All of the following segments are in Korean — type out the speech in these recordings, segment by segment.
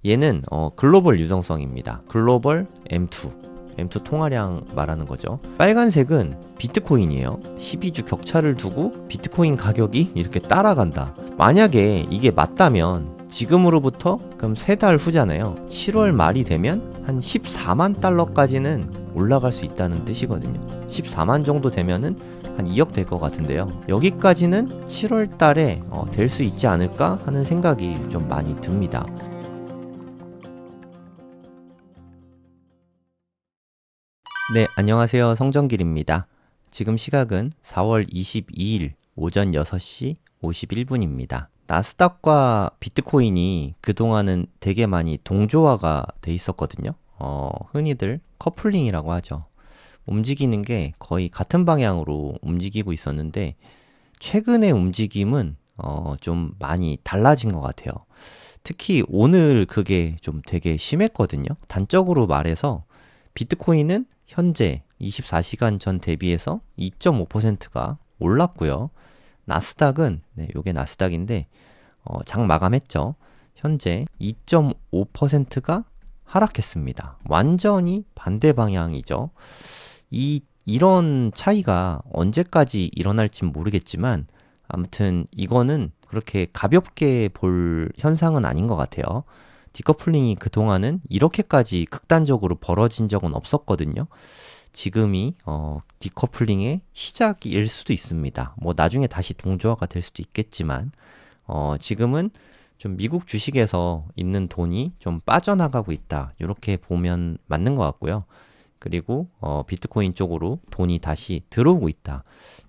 얘는 글로벌 유동성입니다. 글로벌 M2 통화량 말하는 거죠. 빨간색은 비트코인이에요. 12주 격차를 두고 비트코인 가격이 이렇게 따라간다. 만약에 이게 맞다면 지금으로부터 그럼 3달 후잖아요. 7월 말이 되면 한 14만 달러까지는 올라갈 수 있다는 뜻이거든요. 14만 정도 되면은 한 2억 될 것 같은데요. 여기까지는 7월 달에 될 수 있지 않을까 하는 생각이 좀 많이 듭니다. 네, 안녕하세요. 성정길입니다. 지금 시각은 4월 22일 오전 6시 51분입니다. 나스닥과 비트코인이 그동안은 되게 많이 동조화가 돼 있었거든요. 흔히들 커플링이라고 하죠. 움직이는 게 거의 같은 방향으로 움직이고 있었는데 최근의 움직임은 좀 많이 달라진 것 같아요. 특히 오늘 그게 좀 되게 심했거든요. 단적으로 말해서 비트코인은 현재 24시간 전 대비해서 2.5%가 올랐고요. 나스닥은 요게 나스닥인데 장 마감했죠. 현재 2.5%가 하락했습니다. 완전히 반대 방향이죠. 이런 차이가 언제까지 일어날진 모르겠지만 아무튼 이거는 그렇게 가볍게 볼 현상은 아닌 것 같아요. 디커플링이 그동안은 이렇게까지 극단적으로 벌어진 적은 없었거든요. 지금이 디커플링의 시작일 수도 있습니다. 뭐 나중에 다시 동조화가 될 수도 있겠지만 지금은 좀 미국 주식에서 있는 돈이 좀 빠져나가고 있다. 이렇게 보면 맞는 것 같고요. 그리고 비트코인 쪽으로 돈이 다시 들어오고 있다.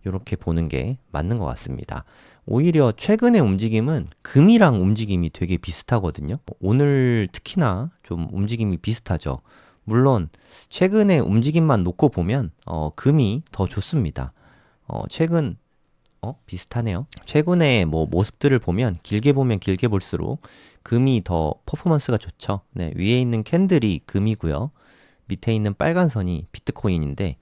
이렇게 보는 게 맞는 것 같습니다. 오히려 최근의 움직임은 금이랑 움직임이 되게 비슷하거든요. 오늘 특히나 좀 움직임이 비슷하죠. 물론 최근의 움직임만 놓고 보면 금이 더 좋습니다. 최근 비슷하네요. 최근의 뭐 모습들을 보면 길게 볼수록 금이 더 퍼포먼스가 좋죠. 네, 위에 있는 캔들이 금이고요. 밑에 있는 빨간 선이 비트코인인데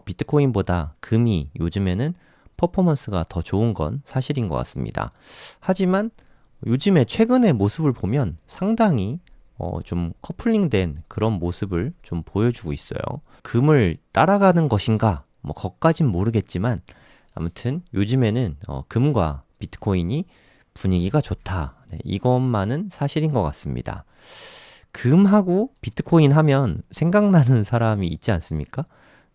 비트코인보다 금이 요즘에는 퍼포먼스가 더 좋은 건 사실인 것 같습니다. 하지만 요즘에 최근의 모습을 보면 상당히 좀 커플링된 그런 모습을 좀 보여주고 있어요. 금을 따라가는 것인가? 뭐 거까진 모르겠지만 아무튼 요즘에는 금과 비트코인이 분위기가 좋다. 네, 이것만은 사실인 것 같습니다. 금하고 비트코인 하면 생각나는 사람이 있지 않습니까?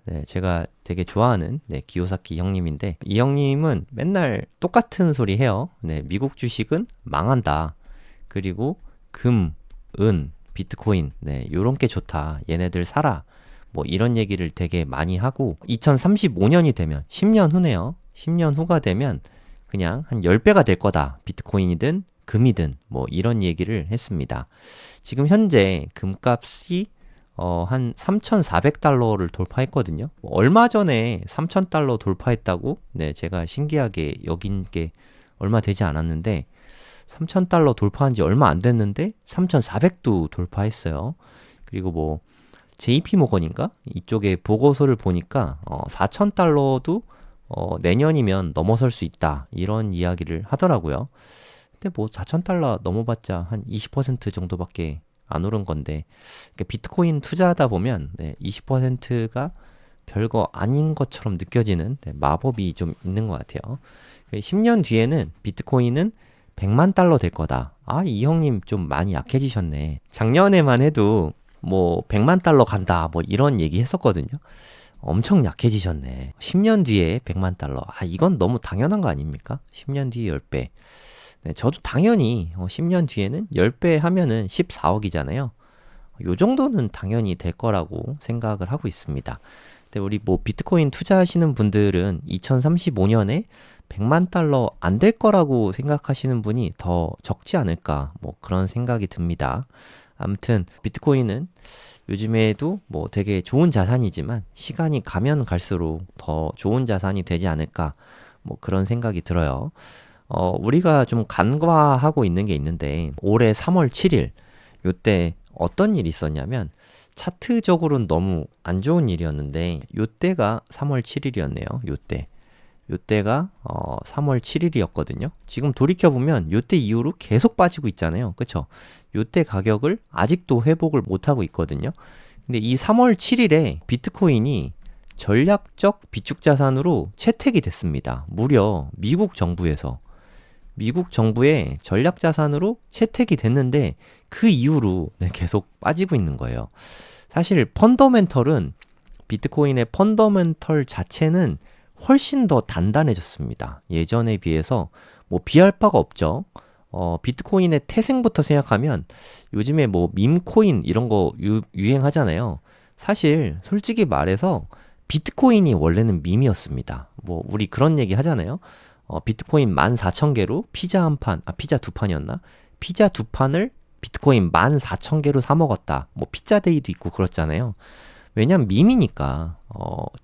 네, 제가 되게 좋아하는 기요사키 형님인데 이 형님은 맨날 똑같은 소리 해요. 네, 미국 주식은 망한다. 그리고 금, 은, 비트코인 요런 게 좋다. 얘네들 사라. 뭐 이런 얘기를 되게 많이 하고 2035년이 되면 10년 후네요. 10년 후가 되면 그냥 한 10배가 될 거다. 비트코인이든 금이든 뭐 이런 얘기를 했습니다. 지금 현재 금값이 한 3,400달러를 돌파했거든요. 얼마 전에 3,000달러 돌파했다고 제가 신기하게 여긴 게 얼마 되지 않았는데 3,000달러 돌파한 지 얼마 안 됐는데 3,400도 돌파했어요. 그리고 뭐 JP모건인가? 이쪽에 보고서를 보니까 4,000달러도 내년이면 넘어설 수 있다. 이런 이야기를 하더라고요. 근데 뭐 4,000달러 넘어봤자 한 20% 정도밖에 안 오른 건데 그러니까 비트코인 투자하다 보면 20%가 별거 아닌 것처럼 느껴지는 마법이 좀 있는 것 같아요. 10년 뒤에는 비트코인은 100만 달러 될 거다. 아, 이 형님 좀 많이 약해지셨네. 작년에만 해도 뭐 100만 달러 간다 뭐 이런 얘기 했었거든요. 엄청 약해지셨네. 10년 뒤에 100만 달러. 아, 이건 너무 당연한 거 아닙니까? 10년 뒤에 10배. 네, 저도 당연히 10년 뒤에는 10배 하면은 14억이잖아요. 요 정도는 당연히 될 거라고 생각을 하고 있습니다. 근데 우리 뭐 비트코인 투자하시는 분들은 2035년에 100만 달러 안 될 거라고 생각하시는 분이 더 적지 않을까 뭐 그런 생각이 듭니다. 아무튼 비트코인은 요즘에도 뭐 되게 좋은 자산이지만 시간이 가면 갈수록 더 좋은 자산이 되지 않을까 뭐 그런 생각이 들어요. 우리가 좀 간과하고 있는 게 있는데 올해 3월 7일 요때 어떤 일이 있었냐면 차트적으로는 너무 안 좋은 일이었는데 요때가 3월 7일이었네요. 요때가 3월 7일이었거든요. 지금 돌이켜보면 요때 이후로 계속 빠지고 있잖아요. 그쵸? 요때 가격을 아직도 회복을 못하고 있거든요. 근데 이 3월 7일에 비트코인이 전략적 비축 자산으로 채택이 됐습니다. 무려 미국 정부의 전략 자산으로 채택이 됐는데 그 이후로 계속 빠지고 있는 거예요. 사실 비트코인의 펀더멘털 자체는 훨씬 더 단단해졌습니다. 예전에 비해서 뭐 비할 바가 없죠. 비트코인의 태생부터 생각하면 요즘에 뭐 밈코인 이런 거 유행하잖아요. 사실 솔직히 말해서 비트코인이 원래는 밈이었습니다. 뭐 우리 그런 얘기 하잖아요. 비트코인 14,000개로 피자 두 판이었나? 피자 두 판을 비트코인 14,000개로 사 먹었다. 뭐 피자데이도 있고 그렇잖아요. 왜냐면 밈이니까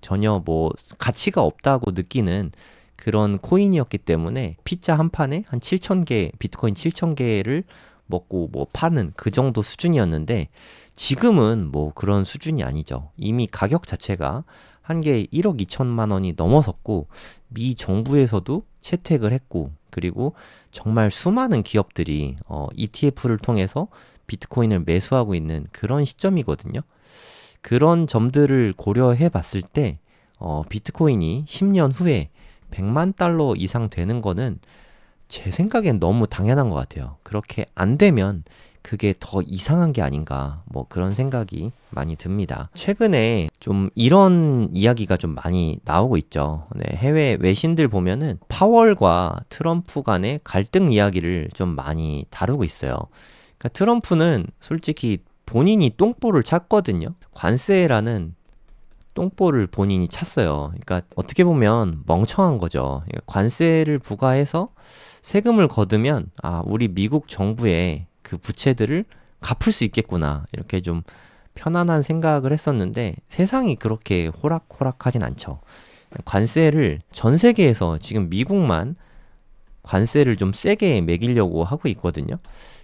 전혀 뭐 가치가 없다고 느끼는 그런 코인이었기 때문에 피자 한 판에 한 7,000개, 비트코인 7,000개를 먹고 뭐 파는 그 정도 수준이었는데 지금은 뭐 그런 수준이 아니죠. 이미 가격 자체가 한 개에 1억 2천만 원이 넘어섰고 미 정부에서도 채택을 했고 그리고 정말 수많은 기업들이 ETF를 통해서 비트코인을 매수하고 있는 그런 시점이거든요. 그런 점들을 고려해 봤을 때 비트코인이 10년 후에 100만 달러 이상 되는 거는 제 생각엔 너무 당연한 것 같아요. 그렇게 안 되면 그게 더 이상한 게 아닌가 뭐 그런 생각이 많이 듭니다. 최근에 좀 이런 이야기가 좀 많이 나오고 있죠. 해외 외신들 보면은 파월과 트럼프 간의 갈등 이야기를 좀 많이 다루고 있어요. 그러니까 트럼프는 솔직히 본인이 똥볼을 찼거든요. 관세라는 똥볼을 본인이 찼어요. 그러니까 어떻게 보면 멍청한 거죠. 그러니까 관세를 부과해서 세금을 거두면 우리 미국 정부의 그 부채들을 갚을 수 있겠구나 이렇게 좀 편안한 생각을 했었는데 세상이 그렇게 호락호락하진 않죠. 관세를 전 세계에서 지금 미국만 관세를 좀 세게 매기려고 하고 있거든요.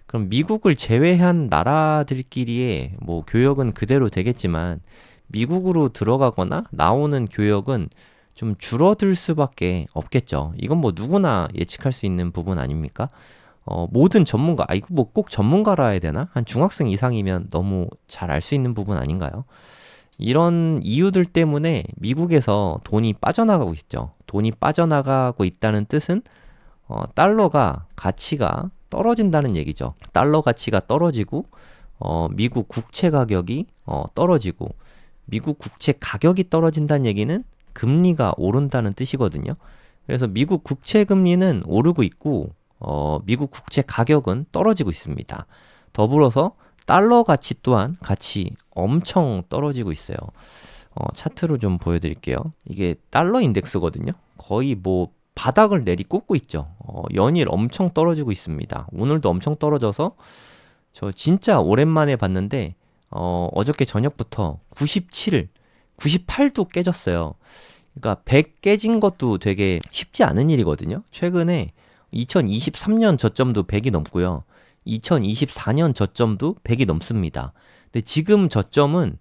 그럼 미국을 제외한 나라들끼리의 뭐 교역은 그대로 되겠지만 미국으로 들어가거나 나오는 교역은 좀 줄어들 수밖에 없겠죠. 이건 뭐 누구나 예측할 수 있는 부분 아닙니까? 모든 전문가, 이거 뭐 꼭 전문가라 해야 되나? 한 중학생 이상이면 너무 잘 알 수 있는 부분 아닌가요? 이런 이유들 때문에 미국에서 돈이 빠져나가고 있죠. 돈이 빠져나가고 있다는 뜻은 달러가 가치가 떨어진다는 얘기죠. 달러 가치가 떨어지고 미국 국채 가격이 떨어지고 미국 국채 가격이 떨어진다는 얘기는 금리가 오른다는 뜻이거든요. 그래서 미국 국채 금리는 오르고 있고 미국 국채 가격은 떨어지고 있습니다. 더불어서 달러 가치 또한 같이 엄청 떨어지고 있어요. 차트로 좀 보여드릴게요. 이게 달러 인덱스거든요. 거의 뭐 바닥을 내리꽂고 있죠. 연일 엄청 떨어지고 있습니다. 오늘도 엄청 떨어져서 저 진짜 오랜만에 봤는데 어저께 저녁부터 97, 98도 깨졌어요. 그러니까 100 깨진 것도 되게 쉽지 않은 일이거든요. 최근에 2023년 저점도 100이 넘고요. 2024년 저점도 100이 넘습니다. 근데 지금 저점은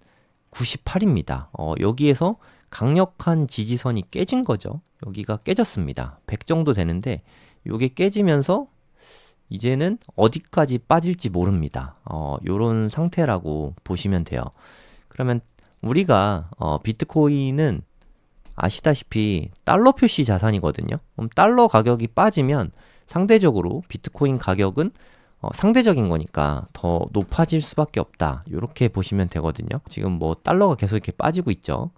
98입니다. 여기에서 강력한 지지선이 깨진 거죠. 여기가 깨졌습니다. 100 정도 되는데 이게 깨지면서 이제는 어디까지 빠질지 모릅니다. 요런 상태라고 보시면 돼요. 그러면 우리가 비트코인은 아시다시피 달러 표시 자산이거든요. 그럼 달러 가격이 빠지면 상대적으로 비트코인 가격은 상대적인 거니까 더 높아질 수밖에 없다. 이렇게 보시면 되거든요. 지금 뭐 달러가 계속 이렇게 빠지고 있죠.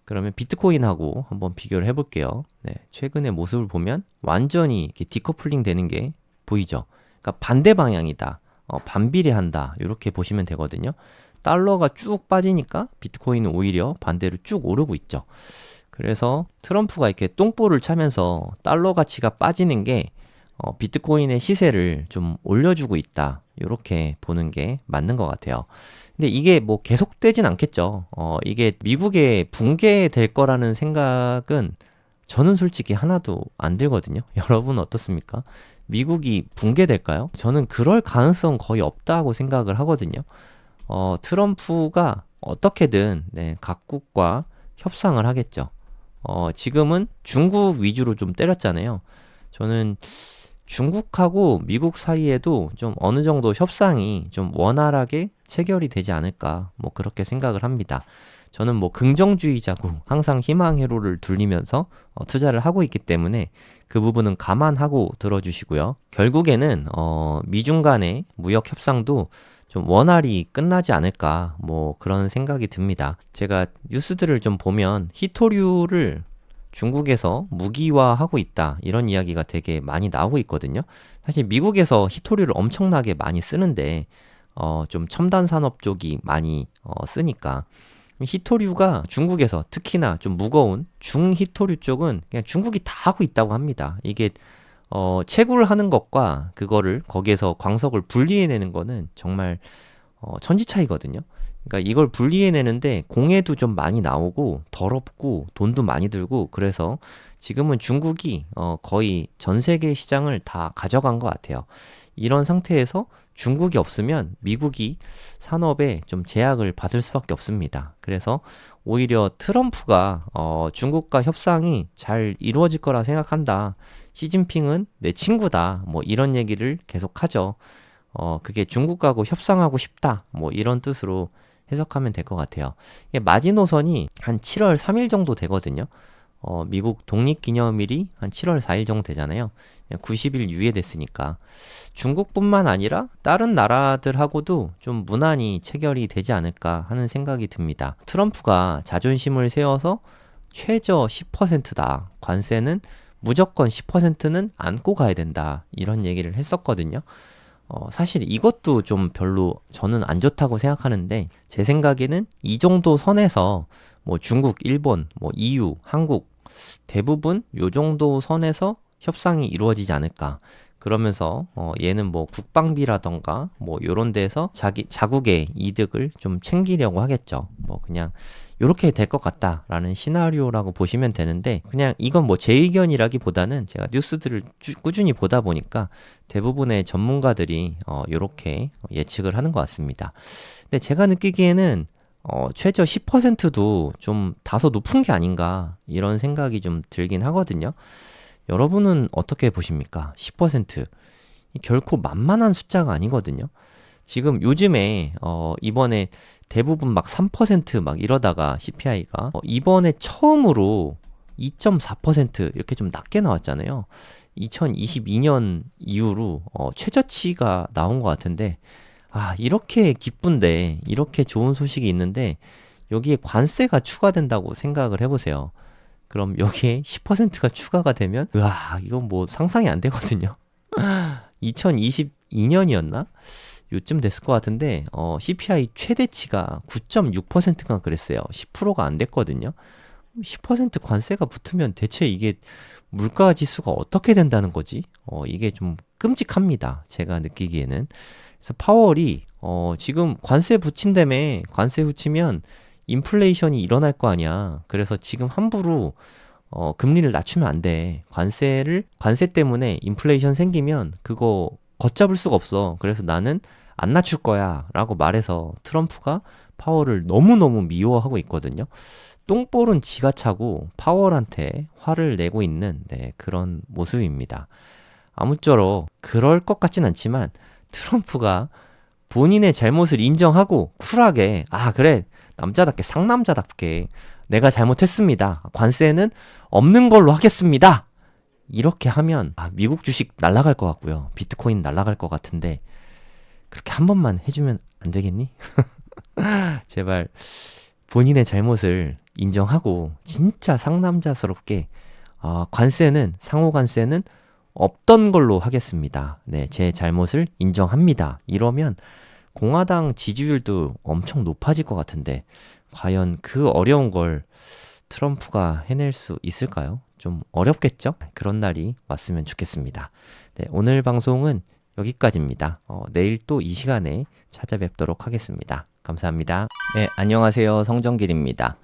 그러면 비트코인하고 한번 비교를 해볼게요. 최근의 모습을 보면 완전히 이렇게 디커플링 되는 게 보이죠. 그러니까 반대 방향이다. 반비례한다. 이렇게 보시면 되거든요. 달러가 쭉 빠지니까 비트코인은 오히려 반대로 쭉 오르고 있죠. 그래서 트럼프가 이렇게 똥볼을 차면서 달러 가치가 빠지는 게 비트코인의 시세를 좀 올려주고 있다. 이렇게 보는 게 맞는 것 같아요. 근데 이게 뭐 계속되진 않겠죠. 이게 미국에 붕괴될 거라는 생각은 저는 솔직히 하나도 안 들거든요. 여러분은 어떻습니까? 미국이 붕괴될까요? 저는 그럴 가능성 거의 없다고 생각을 하거든요. 트럼프가 어떻게든 각국과 협상을 하겠죠. 지금은 중국 위주로 좀 때렸잖아요. 저는 중국하고 미국 사이에도 좀 어느 정도 협상이 좀 원활하게 체결이 되지 않을까, 뭐 그렇게 생각을 합니다. 저는 뭐 긍정주의자고 항상 희망 회로를 둘리면서 투자를 하고 있기 때문에 그 부분은 감안하고 들어주시고요. 결국에는 미중 간의 무역 협상도 좀 원활히 끝나지 않을까, 뭐 그런 생각이 듭니다. 제가 뉴스들을 좀 보면 히토류를 중국에서 무기화하고 있다, 이런 이야기가 되게 많이 나오고 있거든요. 사실 미국에서 히토류를 엄청나게 많이 쓰는데 좀 첨단 산업 쪽이 많이 쓰니까 히토류가 중국에서 특히나 좀 무거운 중히토류 쪽은 그냥 중국이 다 하고 있다고 합니다. 이게 채굴을 하는 것과 그거를 거기에서 광석을 분리해내는 거는 정말 천지 차이거든요. 그러니까 이걸 분리해내는데 공해도 좀 많이 나오고 더럽고 돈도 많이 들고, 그래서 지금은 중국이 거의 전 세계 시장을 다 가져간 것 같아요. 이런 상태에서 중국이 없으면 미국이 산업에 좀 제약을 받을 수밖에 없습니다. 그래서 오히려 트럼프가 중국과 협상이 잘 이루어질 거라 생각한다, 시진핑은 내 친구다, 뭐 이런 얘기를 계속 하죠. 그게 중국하고 협상하고 싶다, 뭐 이런 뜻으로 해석하면 될 것 같아요. 이게 마지노선이 한 7월 3일 정도 되거든요. 미국 독립기념일이 한 7월 4일 정도 되잖아요. 90일 유예됐으니까 중국뿐만 아니라 다른 나라들하고도 좀 무난히 체결이 되지 않을까 하는 생각이 듭니다. 트럼프가 자존심을 세워서 최저 10%다, 관세는 무조건 10%는 안고 가야 된다, 이런 얘기를 했었거든요. 사실 이것도 좀 별로 저는 안 좋다고 생각하는데, 제 생각에는 이 정도 선에서 뭐 중국, 일본, 뭐 EU, 한국 대부분 요 정도 선에서 협상이 이루어지지 않을까. 그러면서 얘는 뭐 국방비라던가 뭐 요런 데서 자국의 이득을 좀 챙기려고 하겠죠. 뭐 그냥 요렇게 될 것 같다라는 시나리오라고 보시면 되는데, 그냥 이건 뭐 제 의견이라기보다는 제가 뉴스들을 꾸준히 보다 보니까 대부분의 전문가들이 요렇게 예측을 하는 것 같습니다. 근데 제가 느끼기에는 최저 10%도 좀 다소 높은 게 아닌가, 이런 생각이 좀 들긴 하거든요. 여러분은 어떻게 보십니까? 10% 결코 만만한 숫자가 아니거든요. 지금 요즘에 이번에 대부분 막 3% 이러다가 CPI가 이번에 처음으로 2.4% 이렇게 좀 낮게 나왔잖아요. 2022년 이후로 최저치가 나온 것 같은데, 이렇게 기쁜데, 이렇게 좋은 소식이 있는데 여기에 관세가 추가된다고 생각을 해보세요. 그럼 여기에 10%가 추가가 되면 이건 뭐 상상이 안 되거든요. 2022년이었나? 요쯤 됐을 것 같은데 CPI 최대치가 9.6%가 그랬어요. 10%가 안 됐거든요. 10% 관세가 붙으면 대체 이게 물가 지수가 어떻게 된다는 거지? 이게 좀 끔찍합니다, 제가 느끼기에는. 그래서 파월이 지금 관세 붙인다며, 관세 붙이면 인플레이션이 일어날 거 아니야. 그래서 지금 함부로 금리를 낮추면 안 돼. 관세 때문에 인플레이션 생기면 그거 걷잡을 수가 없어. 그래서 나는 안 낮출 거야 라고 말해서 트럼프가 파월을 너무너무 미워하고 있거든요. 똥볼은 지가 차고 파월한테 화를 내고 있는 그런 모습입니다. 아무쪼록 그럴 것 같진 않지만 트럼프가 본인의 잘못을 인정하고 쿨하게 그래, 남자답게 상남자답게 내가 잘못했습니다, 관세는 없는 걸로 하겠습니다, 이렇게 하면 미국 주식 날아갈 것 같고요, 비트코인 날아갈 것 같은데, 그렇게 한 번만 해주면 안 되겠니? 제발 본인의 잘못을 인정하고 진짜 상남자스럽게 관세는, 상호 관세는 없던 걸로 하겠습니다, 제 잘못을 인정합니다, 이러면 공화당 지지율도 엄청 높아질 것 같은데, 과연 그 어려운 걸 트럼프가 해낼 수 있을까요? 좀 어렵겠죠? 그런 날이 왔으면 좋겠습니다. 오늘 방송은 여기까지입니다. 내일 또 이 시간에 찾아뵙도록 하겠습니다. 감사합니다. 안녕하세요. 성정길입니다.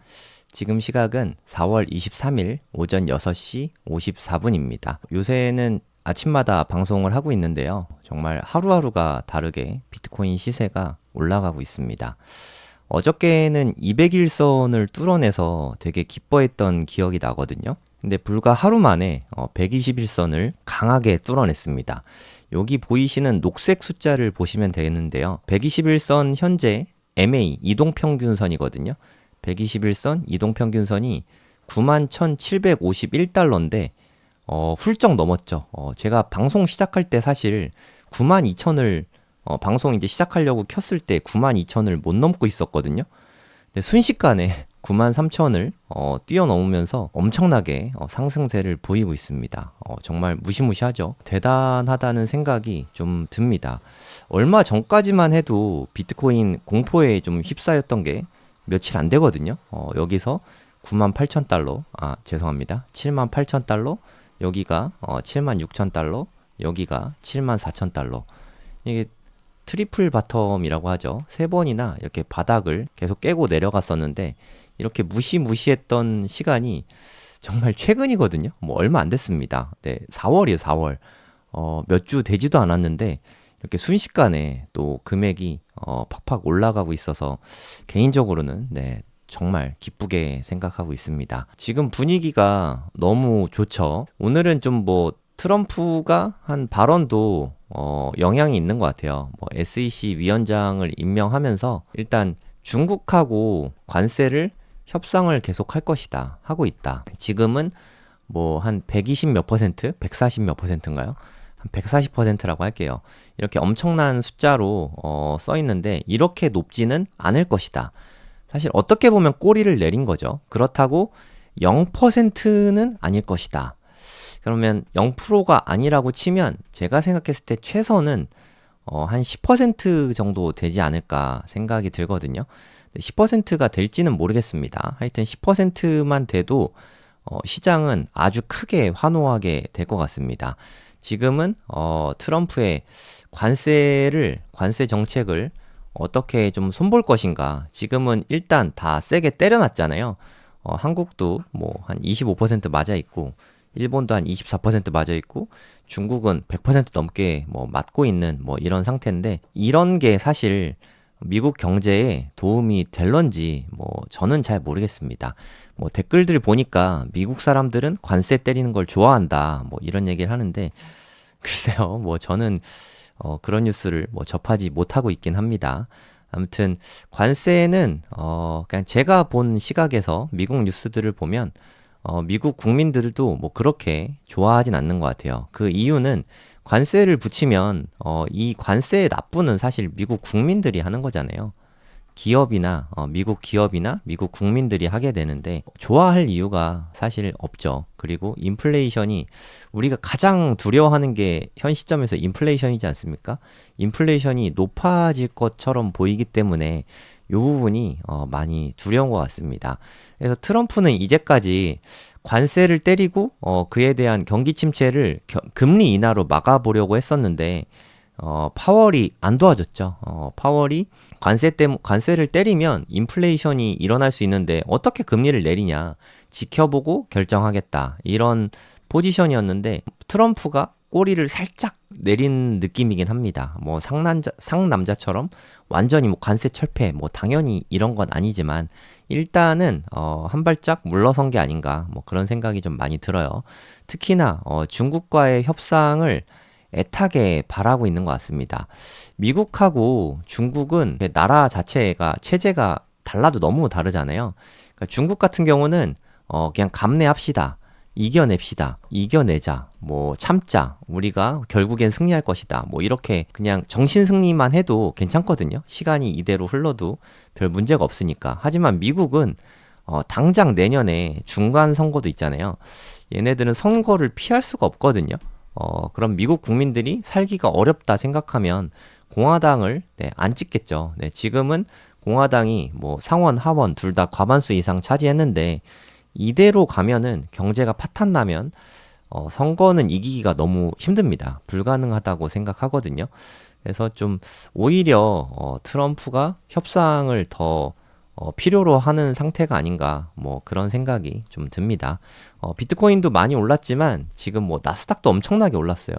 지금 시각은 4월 23일 오전 6시 54분입니다. 요새는 아침마다 방송을 하고 있는데요. 정말 하루하루가 다르게 비트코인 시세가 올라가고 있습니다. 어저께는 200일선을 뚫어내서 되게 기뻐했던 기억이 나거든요. 근데 불과 하루 만에 121선을 강하게 뚫어냈습니다. 여기 보이시는 녹색 숫자를 보시면 되겠는데요. 121선 현재 MA 이동평균선이거든요. 121선 이동평균선이 91,751달러인데 훌쩍 넘었죠. 제가 방송 시작할 때 사실 92,000을 방송 이제 시작하려고 켰을 때 92,000을 못 넘고 있었거든요. 근데 순식간에 93,000을 뛰어넘으면서 엄청나게 상승세를 보이고 있습니다. 정말 무시무시하죠. 대단하다는 생각이 좀 듭니다. 얼마 전까지만 해도 비트코인 공포에 좀 휩싸였던 게 며칠 안 되거든요. 여기서 98,000달러, 죄송합니다. 78,000달러, 여기가 76,000달러, 여기가 74,000달러. 이게 트리플 바텀이라고 하죠. 세 번이나 이렇게 바닥을 계속 깨고 내려갔었는데 이렇게 무시무시했던 시간이 정말 최근이거든요. 뭐 얼마 안 됐습니다. 네, 4월이에요, 4월. 몇 주 되지도 않았는데 이렇게 순식간에 또 금액이 팍팍 올라가고 있어서 개인적으로는 네, 정말 기쁘게 생각하고 있습니다. 지금 분위기가 너무 좋죠. 오늘은 좀 뭐 트럼프가 한 발언도 영향이 있는 것 같아요. 뭐 SEC 위원장을 임명하면서 일단 중국하고 관세를 협상을 계속 할 것이다 하고 있다. 지금은 뭐 한 120 몇 퍼센트, 140 몇 퍼센트인가요? 한 140%라고 할게요. 이렇게 엄청난 숫자로 써 있는데 이렇게 높지는 않을 것이다. 사실 어떻게 보면 꼬리를 내린 거죠. 그렇다고 0%는 아닐 것이다. 그러면 0%가 아니라고 치면 제가 생각했을 때 최선은 한 10% 정도 되지 않을까 생각이 들거든요. 10%가 될지는 모르겠습니다. 하여튼 10%만 돼도 시장은 아주 크게 환호하게 될 것 같습니다. 지금은 트럼프의 관세 정책을 어떻게 좀 손볼 것인가. 지금은 일단 다 세게 때려놨잖아요. 한국도 뭐 한 25% 맞아 있고 일본도 한 24% 맞아 있고 중국은 100% 넘게 뭐 맞고 있는 뭐 이런 상태인데 이런 게 사실 미국 경제에 도움이 될런지 뭐 저는 잘 모르겠습니다. 뭐 댓글들 보니까 미국 사람들은 관세 때리는 걸 좋아한다 뭐 이런 얘기를 하는데 글쎄요 뭐 저는 그런 뉴스를 뭐 접하지 못하고 있긴 합니다. 아무튼 관세는 그냥 제가 본 시각에서 미국 뉴스들을 보면 미국 국민들도 뭐 그렇게 좋아하진 않는 것 같아요. 그 이유는 관세를 붙이면 이 관세의 납부는 사실 미국 국민들이 하는 거잖아요. 기업이나 미국 기업이나 미국 국민들이 하게 되는데 좋아할 이유가 사실 없죠. 그리고 인플레이션이 우리가 가장 두려워하는 게 현 시점에서 인플레이션이지 않습니까? 인플레이션이 높아질 것처럼 보이기 때문에 이 부분이 많이 두려운 것 같습니다. 그래서 트럼프는 이제까지 관세를 때리고 그에 대한 경기 침체를 금리 인하로 막아보려고 했었는데 파월이 안 도와줬죠. 파월이 관세를 때리면 인플레이션이 일어날 수 있는데 어떻게 금리를 내리냐 지켜보고 결정하겠다 이런 포지션이었는데 트럼프가 꼬리를 살짝 내린 느낌이긴 합니다. 뭐 상남자처럼 완전히 뭐 관세 철폐 뭐 당연히 이런 건 아니지만 일단은 한 발짝 물러선 게 아닌가 뭐 그런 생각이 좀 많이 들어요. 특히나 중국과의 협상을 애타게 바라고 있는 것 같습니다. 미국하고 중국은 나라 자체가 체제가 달라도 너무 다르잖아요. 그러니까 중국 같은 경우는 그냥 감내합시다. 이겨냅시다. 이겨내자. 뭐 참자. 우리가 결국엔 승리할 것이다. 뭐 이렇게 그냥 정신 승리만 해도 괜찮거든요. 시간이 이대로 흘러도 별 문제가 없으니까. 하지만 미국은 당장 내년에 중간 선거도 있잖아요. 얘네들은 선거를 피할 수가 없거든요. 그럼 미국 국민들이 살기가 어렵다 생각하면 공화당을 안 찍겠죠. 네, 지금은 공화당이 뭐 상원, 하원 둘 다 과반수 이상 차지했는데 이대로 가면은 경제가 파탄 나면 선거는 이기기가 너무 힘듭니다. 불가능하다고 생각하거든요. 그래서 좀 오히려 트럼프가 협상을 더 필요로 하는 상태가 아닌가 뭐 그런 생각이 좀 듭니다. 비트코인도 많이 올랐지만 지금 뭐 나스닥도 엄청나게 올랐어요.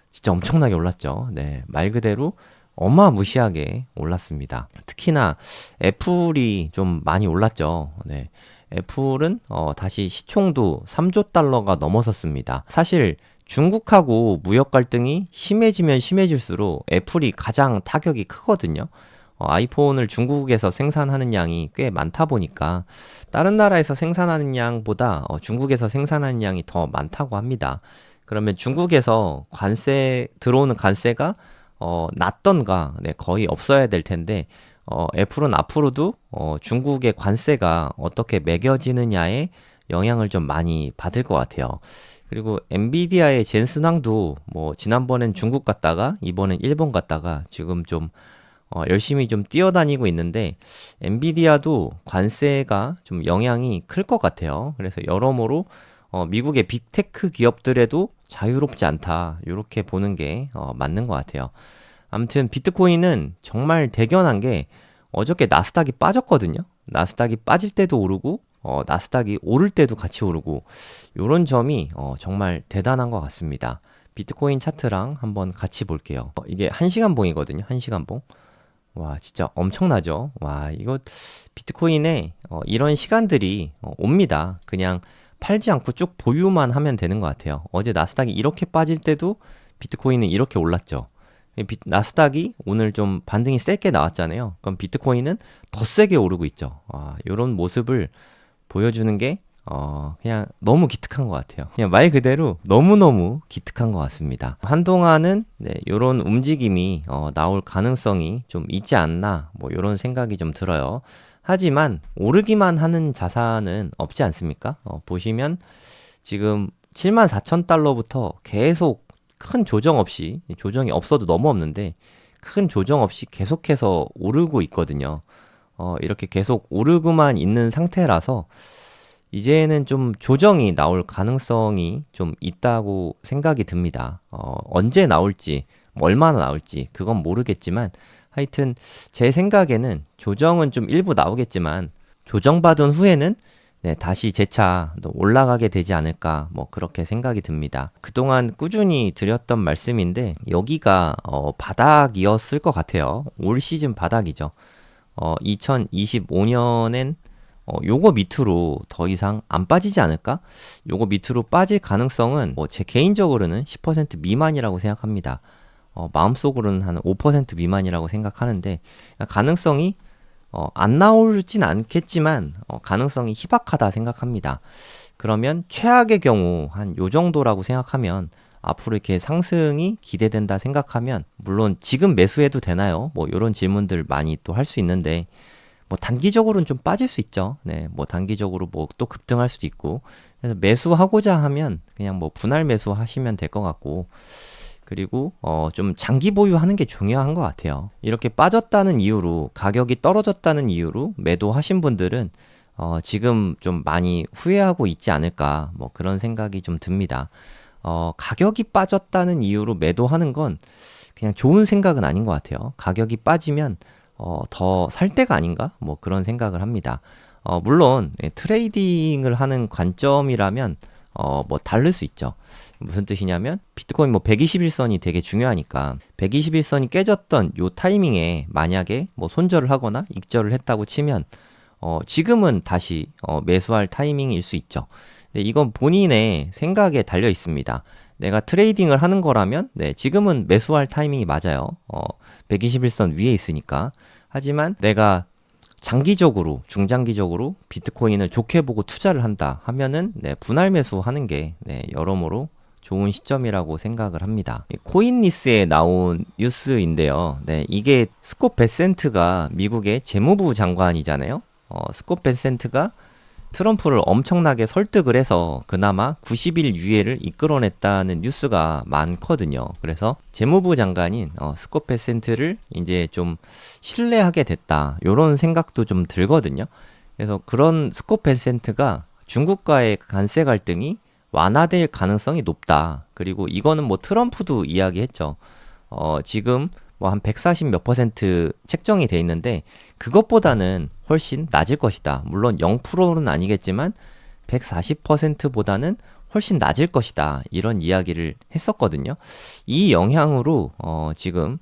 진짜 엄청나게 올랐죠. 네, 말 그대로 어마무시하게 올랐습니다. 특히나 애플이 좀 많이 올랐죠. 네. 애플은 다시 시총도 3조 달러가 넘어섰습니다. 사실 중국하고 무역 갈등이 심해지면 심해질수록 애플이 가장 타격이 크거든요. 아이폰을 중국에서 생산하는 양이 꽤 많다 보니까 다른 나라에서 생산하는 양보다 중국에서 생산하는 양이 더 많다고 합니다. 그러면 중국에서 들어오는 관세가 낮던가 거의 없어야 될 텐데 애플은 앞으로도 중국의 관세가 어떻게 매겨지느냐에 영향을 좀 많이 받을 것 같아요. 그리고 엔비디아의 젠슨 황도 뭐 지난번엔 중국 갔다가 이번엔 일본 갔다가 지금 좀 열심히 좀 뛰어다니고 있는데 엔비디아도 관세가 좀 영향이 클 것 같아요. 그래서 여러모로 미국의 빅테크 기업들에도 자유롭지 않다 이렇게 보는 게 맞는 것 같아요. 아무튼 비트코인은 정말 대견한 게 어저께 나스닥이 빠졌거든요. 나스닥이 빠질 때도 오르고 나스닥이 오를 때도 같이 오르고 이런 점이 정말 대단한 것 같습니다. 비트코인 차트랑 한번 같이 볼게요. 이게 1시간 봉이거든요. 1시간 봉. 와, 진짜 엄청나죠? 와, 이거 비트코인에 이런 시간들이 옵니다. 그냥 팔지 않고 쭉 보유만 하면 되는 것 같아요. 어제 나스닥이 이렇게 빠질 때도 비트코인은 이렇게 올랐죠. 나스닥이 오늘 좀 반등이 세게 나왔잖아요. 그럼 비트코인은 더 세게 오르고 있죠. 이런 모습을 보여주는 게 그냥 너무 기특한 것 같아요. 그냥 말 그대로 너무너무 기특한 것 같습니다. 한동안은 이런 움직임이 나올 가능성이 좀 있지 않나 뭐 이런 생각이 좀 들어요. 하지만 오르기만 하는 자산은 없지 않습니까? 보시면 지금 74,000달러부터 계속 큰 조정 없이, 조정이 없어도 너무 없는데 큰 조정 없이 계속해서 오르고 있거든요. 이렇게 계속 오르고만 있는 상태라서 이제는 좀 조정이 나올 가능성이 좀 있다고 생각이 듭니다. 언제 나올지, 얼마나 나올지 그건 모르겠지만 하여튼 제 생각에는 조정은 좀 일부 나오겠지만 조정받은 후에는 다시 재차 올라가게 되지 않을까 뭐 그렇게 생각이 듭니다. 그동안 꾸준히 드렸던 말씀인데 여기가 바닥이었을 것 같아요. 올 시즌 바닥이죠. 2025년엔 요거 밑으로 더 이상 안 빠지지 않을까? 요거 밑으로 빠질 가능성은 제 개인적으로는 10% 미만이라고 생각합니다. 마음속으로는 한 5% 미만이라고 생각하는데 가능성이 안 나오진 않겠지만 가능성이 희박하다 생각합니다. 그러면 최악의 경우 한 요 정도라고 생각하면 앞으로 이렇게 상승이 기대된다 생각하면 물론 지금 매수해도 되나요? 뭐 이런 질문들 많이 또 할 수 있는데 뭐 단기적으로는 좀 빠질 수 있죠. 뭐 단기적으로 뭐 또 급등할 수도 있고 그래서 매수하고자 하면 그냥 뭐 분할 매수하시면 될 것 같고 그리고 좀 장기 보유하는 게 중요한 것 같아요. 이렇게 빠졌다는 이유로 가격이 떨어졌다는 이유로 매도하신 분들은 지금 좀 많이 후회하고 있지 않을까 뭐 그런 생각이 좀 듭니다. 가격이 빠졌다는 이유로 매도하는 건 그냥 좋은 생각은 아닌 것 같아요. 가격이 빠지면 더 살 때가 아닌가 뭐 그런 생각을 합니다. 물론 트레이딩을 하는 관점이라면 뭐 다를 수 있죠. 무슨 뜻이냐면 비트코인 뭐 121선이 되게 중요하니까 121선이 깨졌던 요 타이밍에 만약에 뭐 손절을 하거나 익절을 했다고 치면 지금은 다시 매수할 타이밍일 수 있죠. 근데 이건 본인의 생각에 달려 있습니다. 내가 트레이딩을 하는 거라면 지금은 매수할 타이밍이 맞아요. 121선 위에 있으니까. 하지만 내가 장기적으로, 중장기적으로 비트코인을 좋게 보고 투자를 한다 하면은 분할 매수하는 게 여러모로 좋은 시점이라고 생각을 합니다. 코인리스에 나온 뉴스인데요. 이게 스콧 베센트가 미국의 재무부 장관이잖아요. 스콧 베센트가 트럼프를 엄청나게 설득을 해서 그나마 90일 유예를 이끌어냈다는 뉴스가 많거든요. 그래서 재무부 장관인 스콧 베센트를 이제 좀 신뢰하게 됐다. 이런 생각도 좀 들거든요. 그래서 그런 스콧 베센트가 중국과의 관세 갈등이 완화될 가능성이 높다. 그리고 이거는 뭐 트럼프도 이야기했죠. 지금 뭐 한 140 몇 퍼센트 책정이 돼 있는데 그것보다는 훨씬 낮을 것이다. 물론 0%는 아니겠지만 140%보다는 훨씬 낮을 것이다. 이런 이야기를 했었거든요. 이 영향으로 지금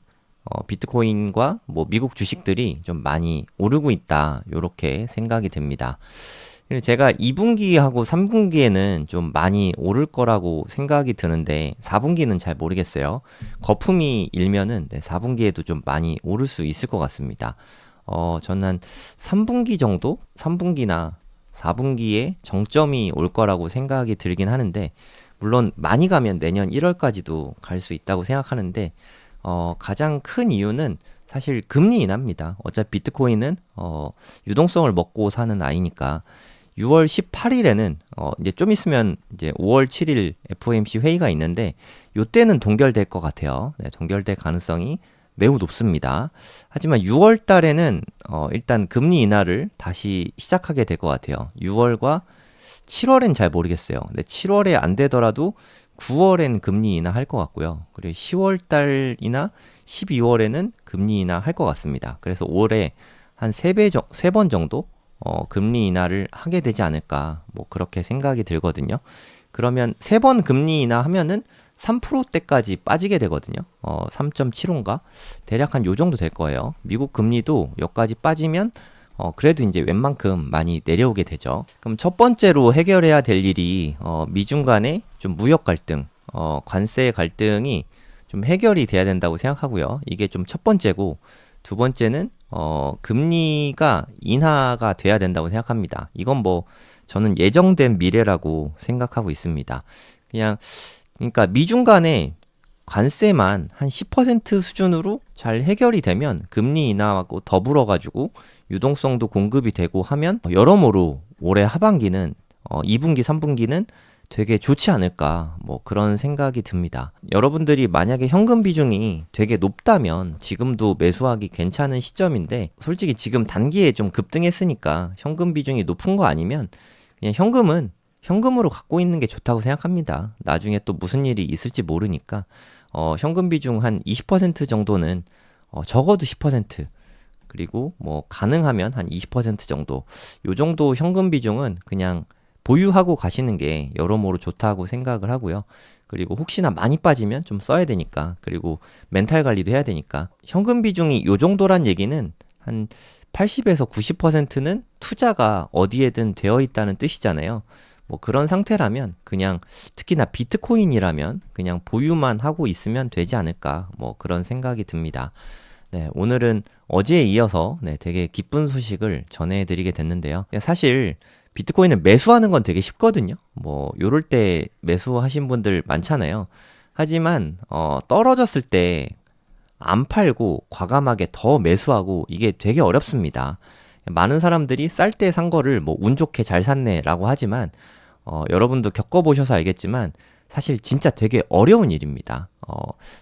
비트코인과 뭐 미국 주식들이 좀 많이 오르고 있다. 이렇게 생각이 됩니다. 그리고 제가 2분기하고 3분기에는 좀 많이 오를 거라고 생각이 드는데 4분기는 잘 모르겠어요. 거품이 일면은 4분기에도 좀 많이 오를 수 있을 것 같습니다. 저는 한 3분기 정도? 3분기나 4분기에 정점이 올 거라고 생각이 들긴 하는데 물론 많이 가면 내년 1월까지도 갈 수 있다고 생각하는데 가장 큰 이유는 사실 금리 인하입니다. 어차피 비트코인은 유동성을 먹고 사는 아이니까 6월 18일에는 이제 좀 있으면 이제 5월 7일 FOMC 회의가 있는데 요때는 동결될 것 같아요. 네, 동결될 가능성이 매우 높습니다. 하지만 6월 달에는 일단 금리 인하를 다시 시작하게 될 것 같아요. 6월과 7월엔 잘 모르겠어요. 근데 7월에 안 되더라도 9월엔 금리 인하 할 것 같고요. 그리고 10월 달이나 12월에는 금리 인하 할 것 같습니다. 그래서 올해 한 3번 정도 금리 인하를 하게 되지 않을까 뭐 그렇게 생각이 들거든요. 그러면 3번 금리 인하 하면은 3%대까지 빠지게 되거든요. 3.75인가? 대략 한 요 정도 될 거예요. 미국 금리도 여기까지 빠지면 그래도 이제 웬만큼 많이 내려오게 되죠. 그럼 첫 번째로 해결해야 될 일이 미중 간의 좀 무역 갈등, 관세 갈등이 좀 해결이 돼야 된다고 생각하고요. 이게 좀 첫 번째고 두 번째는 금리가 인하가 돼야 된다고 생각합니다. 이건 뭐 저는 예정된 미래라고 생각하고 있습니다. 그러니까 미중 간의 관세만 한 10% 수준으로 잘 해결이 되면 금리 인하하고 더불어 가지고 유동성도 공급이 되고 하면 여러모로 올해 하반기는 2분기, 3분기는 되게 좋지 않을까 뭐 그런 생각이 듭니다. 여러분들이 만약에 현금 비중이 되게 높다면 지금도 매수하기 괜찮은 시점인데 솔직히 지금 단기에 좀 급등했으니까 현금 비중이 높은 거 아니면 그냥 현금으로 갖고 있는 게 좋다고 생각합니다. 나중에 또 무슨 일이 있을지 모르니까 현금 비중 한 20% 정도는 적어도 10% 그리고 뭐 가능하면 한 20% 정도 요 정도 현금 비중은 그냥 보유하고 가시는 게 여러모로 좋다고 생각을 하고요. 그리고 혹시나 많이 빠지면 좀 써야 되니까 그리고 멘탈 관리도 해야 되니까 현금 비중이 요 정도란 얘기는 한 80에서 90%는 투자가 어디에든 되어 있다는 뜻이잖아요. 뭐 그런 상태라면 그냥 특히나 비트코인이라면 그냥 보유만 하고 있으면 되지 않을까 뭐 그런 생각이 듭니다. 네, 오늘은 어제에 이어서 되게 기쁜 소식을 전해드리게 됐는데요. 사실 비트코인을 매수하는 건 되게 쉽거든요. 뭐 요럴 때 매수하신 분들 많잖아요. 하지만 떨어졌을 때 안 팔고 과감하게 더 매수하고 이게 되게 어렵습니다. 많은 사람들이 쌀 때 산 거를 뭐 운 좋게 잘 샀네라고 하지만 여러분도 겪어보셔서 알겠지만 사실 진짜 되게 어려운 일입니다.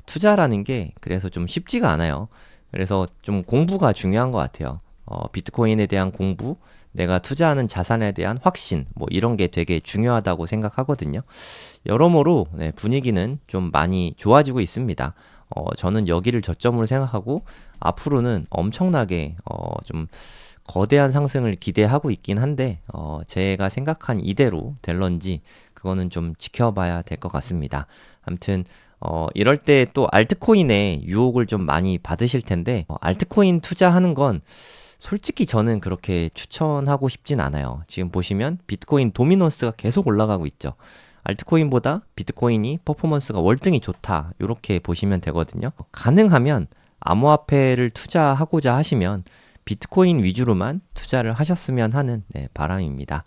투자라는 게 그래서 좀 쉽지가 않아요. 그래서 좀 공부가 중요한 것 같아요. 비트코인에 대한 공부, 내가 투자하는 자산에 대한 확신, 뭐 이런 게 되게 중요하다고 생각하거든요. 여러모로 분위기는 좀 많이 좋아지고 있습니다. 저는 여기를 저점으로 생각하고 앞으로는 엄청나게 좀 거대한 상승을 기대하고 있긴 한데 제가 생각한 이대로 될런지 그거는 좀 지켜봐야 될 것 같습니다. 아무튼 이럴 때 또 알트코인에 유혹을 좀 많이 받으실 텐데 알트코인 투자하는 건 솔직히 저는 그렇게 추천하고 싶진 않아요. 지금 보시면 비트코인 도미넌스가 계속 올라가고 있죠. 알트코인보다 비트코인이 퍼포먼스가 월등히 좋다 이렇게 보시면 되거든요. 가능하면 암호화폐를 투자하고자 하시면 비트코인 위주로만 투자를 하셨으면 하는 바람입니다.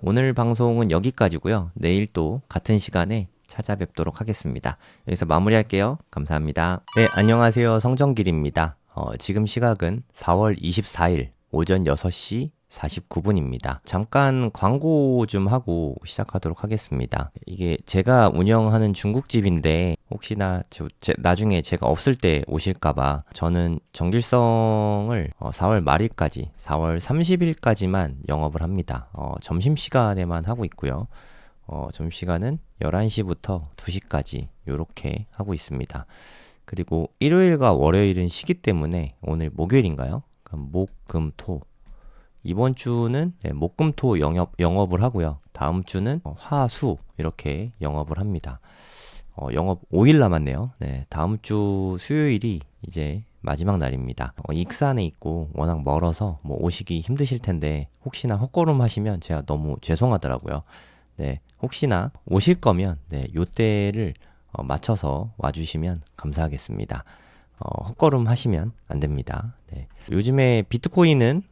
오늘 방송은 여기까지고요. 내일 또 같은 시간에 찾아뵙도록 하겠습니다. 여기서 마무리할게요. 감사합니다. 네, 안녕하세요. 성정길입니다. 지금 시각은 4월 24일 오전 6시 49분입니다. 잠깐 광고 좀 하고 시작하도록 하겠습니다. 이게 제가 운영하는 중국집인데 혹시나 나중에 제가 없을 때 오실까봐 저는 정길성을 4월 말일까지 4월 30일까지만 영업을 합니다. 점심시간에만 하고 있고요. 점심시간은 11시부터 2시까지 이렇게 하고 있습니다. 그리고 일요일과 월요일은 쉬기 때문에 오늘 목요일인가요? 목, 금, 토 이번 주는 목, 금, 토 영업을 하고요. 다음 주는 화, 수 이렇게 영업을 합니다. 영업 5일 남았네요. 네, 다음 주 수요일이 이제 마지막 날입니다. 익산에 있고 워낙 멀어서 뭐 오시기 힘드실 텐데 혹시나 헛걸음 하시면 제가 너무 죄송하더라고요. 네, 혹시나 오실 거면 네, 요때를 맞춰서 와주시면 감사하겠습니다. 헛걸음 하시면 안 됩니다. 네. 요즘에 비트코인은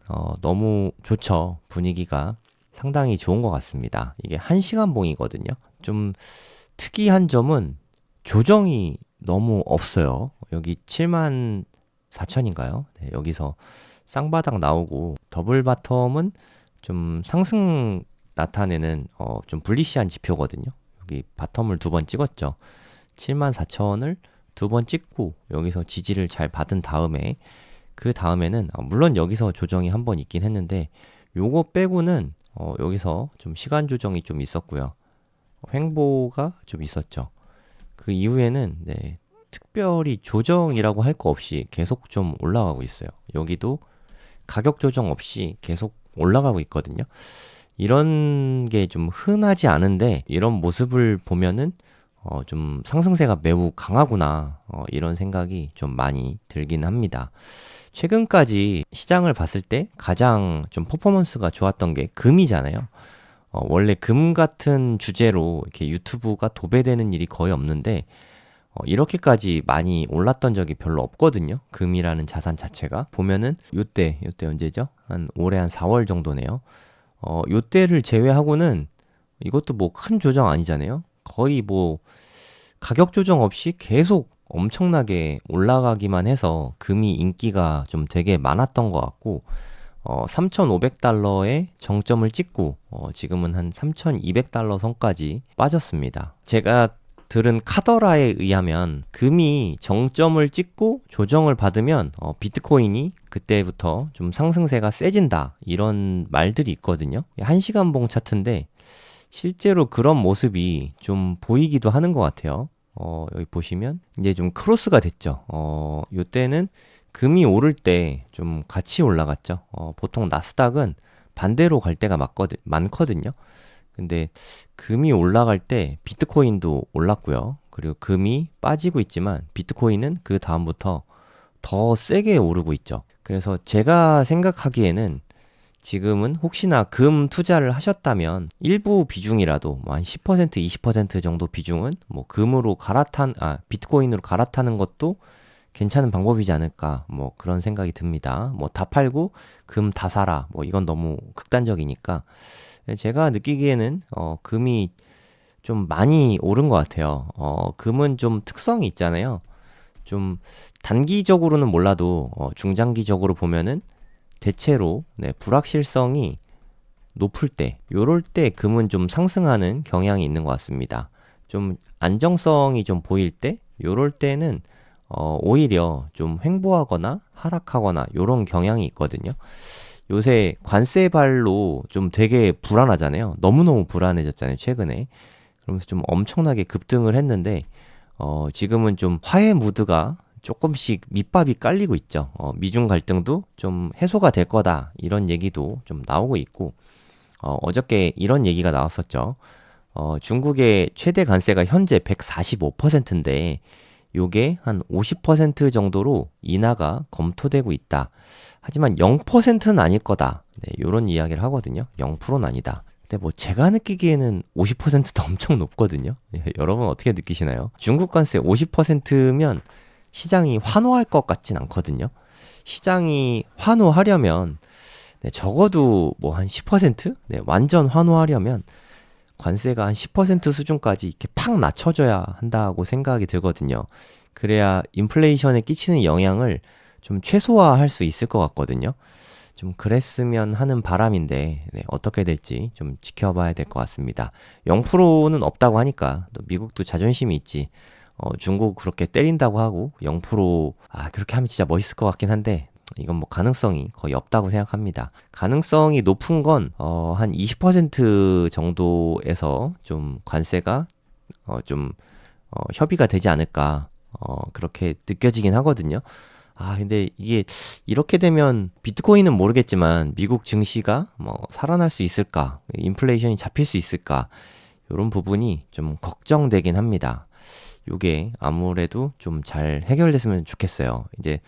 너무 좋죠. 분위기가 상당히 좋은 것 같습니다. 이게 1시간 봉이거든요. 좀 특이한 점은 조정이 너무 없어요. 여기 7만 4천인가요? 네, 여기서 쌍바닥 나오고 더블 바텀은 좀 상승 나타내는 좀 불리시한 지표거든요. 여기 바텀을 2번 찍었죠. 7만 4천을 2번 찍고 여기서 지지를 잘 받은 다음에 그 다음에는 물론 여기서 조정이 한 번 있긴 했는데 요거 빼고는 여기서 좀 시간 조정이 좀 있었고요. 횡보가 좀 있었죠. 그 이후에는 네, 특별히 조정이라고 할 거 없이 계속 좀 올라가고 있어요. 여기도 가격 조정 없이 계속 올라가고 있거든요. 이런 게 좀 흔하지 않은데 이런 모습을 보면은 좀 상승세가 매우 강하구나 이런 생각이 좀 많이 들긴 합니다. 최근까지 시장을 봤을 때 가장 좀 퍼포먼스가 좋았던 게 금이잖아요. 원래 금 같은 주제로 이렇게 유튜브가 도배되는 일이 거의 없는데 이렇게까지 많이 올랐던 적이 별로 없거든요. 금이라는 자산 자체가 보면은 요때 언제죠? 한 올해 한 4월 정도네요. 요때를 제외하고는 이것도 뭐 큰 조정 아니잖아요. 거의 뭐 가격 조정 없이 계속 엄청나게 올라가기만 해서 금이 인기가 좀 되게 많았던 것 같고 3,500달러의 정점을 찍고 지금은 한 3,200달러 선까지 빠졌습니다. 제가 들은 카더라에 의하면 금이 정점을 찍고 조정을 받으면 비트코인이 그때부터 좀 상승세가 세진다 이런 말들이 있거든요. 1시간 봉 차트인데 실제로 그런 모습이 좀 보이기도 하는 것 같아요. 여기 보시면 이제 좀 크로스가 됐죠. 요때는 금이 오를 때 좀 같이 올라갔죠. 보통 나스닥은 반대로 갈 때가 많거든요. 근데 금이 올라갈 때 비트코인도 올랐고요. 그리고 금이 빠지고 있지만 비트코인은 그 다음부터 더 세게 오르고 있죠. 그래서 제가 생각하기에는 지금은 혹시나 금 투자를 하셨다면 일부 비중이라도 뭐 한 10%, 20% 정도 비중은 뭐 비트코인으로 갈아타는 것도 괜찮은 방법이지 않을까 뭐 그런 생각이 듭니다. 뭐 다 팔고 금 다 사라 뭐 이건 너무 극단적이니까 제가 느끼기에는 금이 좀 많이 오른 것 같아요. 금은 좀 특성이 있잖아요. 좀 단기적으로는 몰라도 중장기적으로 보면은 대체로 불확실성이 높을 때, 요럴 때 금은 좀 상승하는 경향이 있는 것 같습니다. 좀 안정성이 좀 보일 때, 요럴 때는 오히려 좀 횡보하거나 하락하거나 요런 경향이 있거든요. 요새 관세발로 좀 되게 불안하잖아요. 너무너무 불안해졌잖아요, 최근에. 그러면서 좀 엄청나게 급등을 했는데, 지금은 좀 화해 무드가 조금씩 밑밥이 깔리고 있죠. 미중 갈등도 좀 해소가 될 거다. 이런 얘기도 좀 나오고 있고, 어저께 이런 얘기가 나왔었죠. 중국의 최대 관세가 현재 145%인데, 요게 한 50% 정도로 인하가 검토되고 있다. 하지만 0%는 아닐 거다. 네, 요런 이야기를 하거든요. 0%는 아니다. 근데 뭐 제가 느끼기에는 50%도 엄청 높거든요. 여러분 어떻게 느끼시나요? 중국 관세 50%면 시장이 환호할 것 같진 않거든요. 시장이 환호하려면 적어도 뭐 한 10%? 완전 환호하려면 관세가 한 10% 수준까지 이렇게 팍 낮춰줘야 한다고 생각이 들거든요. 그래야 인플레이션에 끼치는 영향을 좀 최소화할 수 있을 것 같거든요. 좀 그랬으면 하는 바람인데 어떻게 될지 좀 지켜봐야 될 것 같습니다. 0%는 없다고 하니까 또 미국도 자존심이 있지. 중국 그렇게 때린다고 하고 0% 그렇게 하면 진짜 멋있을 것 같긴 한데 이건 뭐 가능성이 거의 없다고 생각합니다. 가능성이 높은 건 한 20% 정도에서 좀 관세가 협의가 되지 않을까 그렇게 느껴지긴 하거든요. 근데 이게 이렇게 되면 비트코인은 모르겠지만 미국 증시가 뭐 살아날 수 있을까? 인플레이션이 잡힐 수 있을까? 이런 부분이 좀 걱정되긴 합니다. 요게 아무래도 좀 잘 해결됐으면 좋겠어요. 이제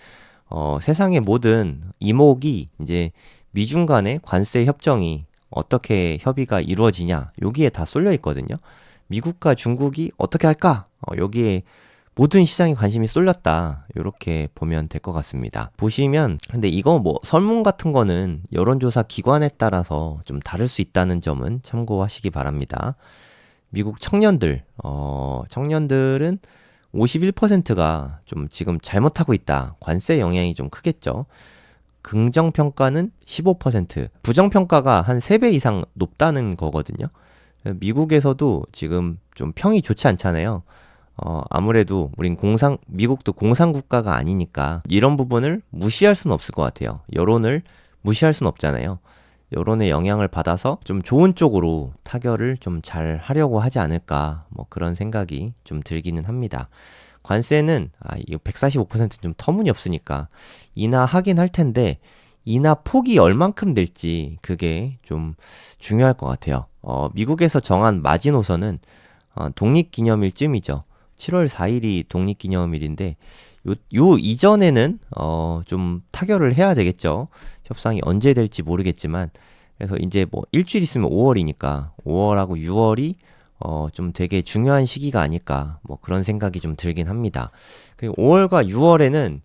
세상의 모든 이목이 이제 미중 간의 관세 협정이 어떻게 협의가 이루어지냐 여기에 다 쏠려 있거든요. 미국과 중국이 어떻게 할까? 여기에 모든 시장에 관심이 쏠렸다. 이렇게 보면 될 것 같습니다. 보시면 근데 이거 뭐 설문 같은 거는 여론조사 기관에 따라서 좀 다를 수 있다는 점은 참고하시기 바랍니다. 미국 청년들은 51%가 좀 지금 잘못하고 있다. 관세 영향이 좀 크겠죠. 긍정평가는 15%, 부정평가가 한 3배 이상 높다는 거거든요. 미국에서도 지금 좀 평이 좋지 않잖아요. 아무래도 미국도 공산국가가 아니니까 이런 부분을 무시할 수는 없을 것 같아요. 여론을 무시할 수는 없잖아요. 여론의 영향을 받아서 좀 좋은 쪽으로 타결을 좀 잘 하려고 하지 않을까, 뭐 그런 생각이 좀 들기는 합니다. 관세는, 이거 145%는 좀 터무니없으니까 인하하긴 할 텐데, 인하 폭이 얼만큼 될지 그게 좀 중요할 것 같아요. 미국에서 정한 마지노선은 독립기념일쯤이죠. 7월 4일이 독립기념일인데 요 이전에는 좀 타결을 해야 되겠죠. 협상이 언제 될지 모르겠지만 그래서 이제 뭐 일주일 있으면 5월이니까 5월하고 6월이 좀 되게 중요한 시기가 아닐까 뭐 그런 생각이 좀 들긴 합니다. 그리고 5월과 6월에는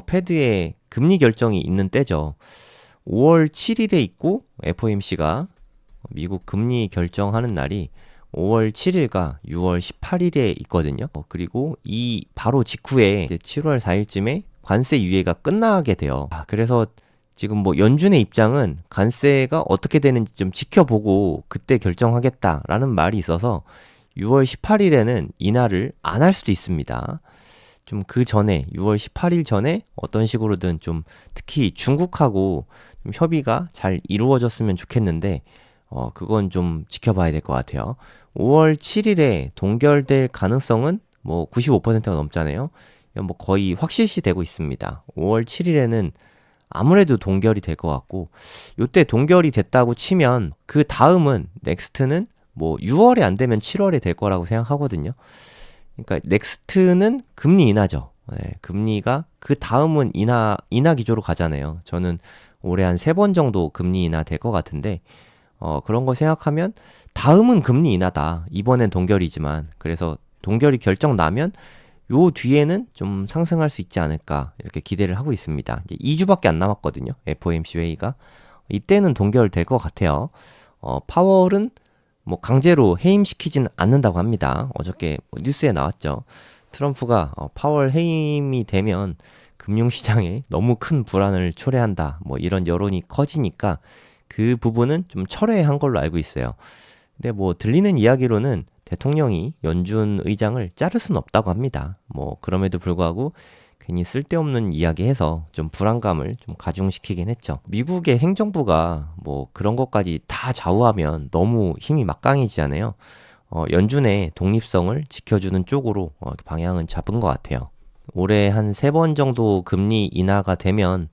패드의 금리 결정이 있는 때죠. 5월 7일에 있고 FOMC가 미국 금리 결정하는 날이 5월 7일과 6월 18일에 있거든요. 그리고 이 바로 직후에 이제 7월 4일쯤에 관세 유예가 끝나게 돼요. 그래서 지금 뭐 연준의 입장은 관세가 어떻게 되는지 좀 지켜보고 그때 결정하겠다라는 말이 있어서 6월 18일에는 인하를 안 할 수도 있습니다. 좀 그 전에 6월 18일 전에 어떤 식으로든 좀 특히 중국하고 좀 협의가 잘 이루어졌으면 좋겠는데 그건 좀 지켜봐야 될 것 같아요. 5월 7일에 동결될 가능성은 뭐 95%가 넘잖아요. 뭐 거의 확실시 되고 있습니다. 5월 7일에는 아무래도 동결이 될 것 같고, 요때 동결이 됐다고 치면 그 다음은 넥스트는 뭐 6월에 안 되면 7월에 될 거라고 생각하거든요. 그러니까 넥스트는 금리 인하죠. 네, 금리가 그 다음은 인하 기조로 가잖아요. 저는 올해 한 3번 정도 금리 인하 될 것 같은데 그런 거 생각하면 다음은 금리 인하다. 이번엔 동결이지만 그래서 동결이 결정 나면 요 뒤에는 좀 상승할 수 있지 않을까 이렇게 기대를 하고 있습니다. 이제 2주밖에 안 남았거든요. FOMC 회의가. 이때는 동결될 것 같아요. 파월은 뭐 강제로 해임시키진 않는다고 합니다. 어저께 뉴스에 나왔죠. 트럼프가 파월 해임이 되면 금융시장에 너무 큰 불안을 초래한다. 뭐 이런 여론이 커지니까 그 부분은 좀 철회한 걸로 알고 있어요. 근데 뭐 들리는 이야기로는 대통령이 연준 의장을 자를 수는 없다고 합니다. 뭐 그럼에도 불구하고 괜히 쓸데없는 이야기해서 좀 불안감을 좀 가중시키긴 했죠. 미국의 행정부가 뭐 그런 것까지 다 좌우하면 너무 힘이 막강해지잖아요. 연준의 독립성을 지켜주는 쪽으로 방향은 잡은 것 같아요. 올해 한 3번 정도 금리 인하가 되면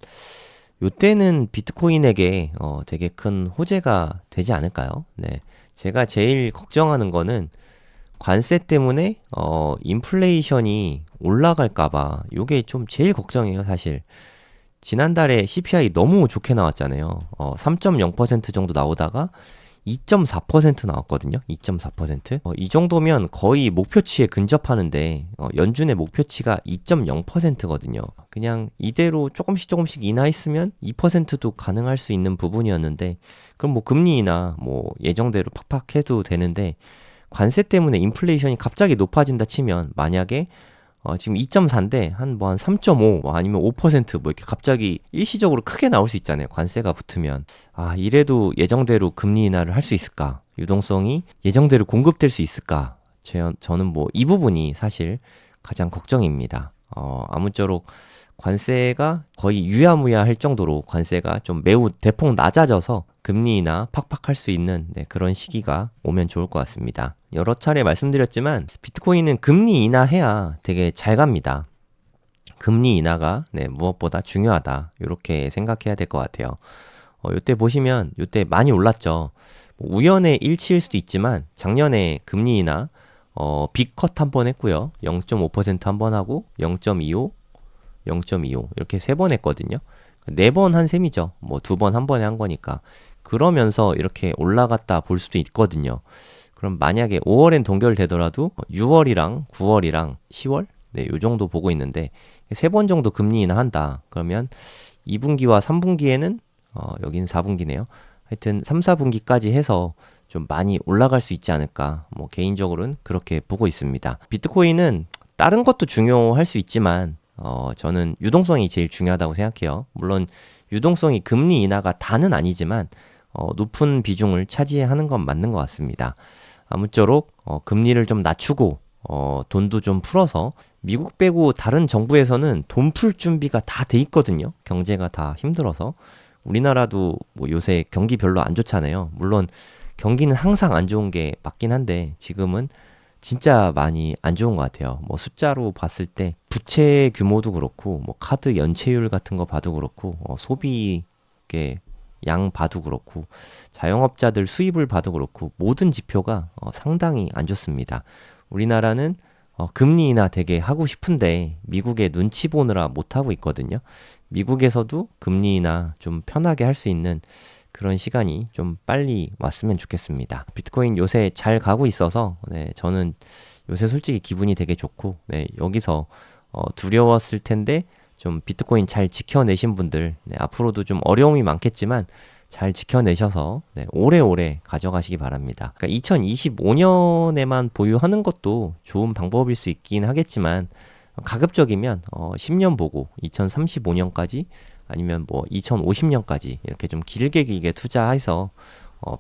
요때는 비트코인에게 되게 큰 호재가 되지 않을까요? 네. 제가 제일 걱정하는 거는 관세 때문에 인플레이션이 올라갈까봐 요게 좀 제일 걱정이에요, 사실. 지난달에 CPI 너무 좋게 나왔잖아요. 3.0% 정도 나오다가 2.4% 나왔거든요. 2.4%. 이 정도면 거의 목표치에 근접하는데 연준의 목표치가 2.0%거든요. 그냥 이대로 조금씩 인하했으면 2%도 가능할 수 있는 부분이었는데 그럼 뭐 금리 인하 뭐 예정대로 팍팍 해도 되는데 관세 때문에 인플레이션이 갑자기 높아진다 치면 만약에 지금 2.4인데 한 3.5 뭐 아니면 5% 뭐 이렇게 갑자기 일시적으로 크게 나올 수 있잖아요. 관세가 붙으면. 이래도 예정대로 금리 인하를 할 수 있을까? 유동성이 예정대로 공급될 수 있을까? 저는 뭐 이 부분이 사실 가장 걱정입니다. 아무쪼록 관세가 거의 유야무야 할 정도로 관세가 좀 매우 대폭 낮아져서 금리 인하 팍팍 할 수 있는 그런 시기가 오면 좋을 것 같습니다. 여러 차례 말씀드렸지만 비트코인은 금리 인하해야 되게 잘 갑니다. 금리 인하가 무엇보다 중요하다. 이렇게 생각해야 될 것 같아요. 요때 보시면 요때 많이 올랐죠. 우연의 일치일 수도 있지만 작년에 금리 인하 빅컷 한 번 했고요. 0.5% 한 번 하고 0.25, 0.25 이렇게 3번 했거든요. 4번 한 셈이죠. 뭐 2번 한 번에 한 거니까. 그러면서 이렇게 올라갔다 볼 수도 있거든요. 그럼 만약에 5월엔 동결되더라도 6월이랑 9월이랑 10월? 네, 요 정도 보고 있는데 3번 정도 금리 인하한다. 그러면 2분기와 3분기에는 여기는 4분기네요. 하여튼 3, 4분기까지 해서 좀 많이 올라갈 수 있지 않을까. 뭐 개인적으로는 그렇게 보고 있습니다. 비트코인은 다른 것도 중요할 수 있지만 저는 유동성이 제일 중요하다고 생각해요. 물론 유동성이 금리 인하가 다는 아니지만 높은 비중을 차지하는 건 맞는 것 같습니다. 아무쪼록 금리를 좀 낮추고 돈도 좀 풀어서 미국 빼고 다른 정부에서는 돈 풀 준비가 다 돼 있거든요. 경제가 다 힘들어서. 우리나라도 뭐 요새 경기 별로 안 좋잖아요. 물론 경기는 항상 안 좋은 게 맞긴 한데 지금은 진짜 많이 안 좋은 것 같아요. 뭐 숫자로 봤을 때 부채 규모도 그렇고 뭐 카드 연체율 같은 거 봐도 그렇고 소비의 양 봐도 그렇고 자영업자들 수입을 봐도 그렇고 모든 지표가 상당히 안 좋습니다. 우리나라는 금리 인하 되게 하고 싶은데 미국의 눈치 보느라 못 하고 있거든요. 미국에서도 금리 인하 좀 편하게 할 수 있는 그런 시간이 좀 빨리 왔으면 좋겠습니다. 비트코인 요새 잘 가고 있어서 네, 저는 요새 솔직히 기분이 되게 좋고 네, 여기서 두려웠을 텐데 좀 비트코인 잘 지켜내신 분들 네, 앞으로도 좀 어려움이 많겠지만 잘 지켜내셔서 네, 오래오래 가져가시기 바랍니다. 그러니까 2025년에만 보유하는 것도 좋은 방법일 수 있긴 하겠지만 가급적이면 10년 보고 2035년까지 아니면 뭐 2050년까지 이렇게 좀 길게 투자해서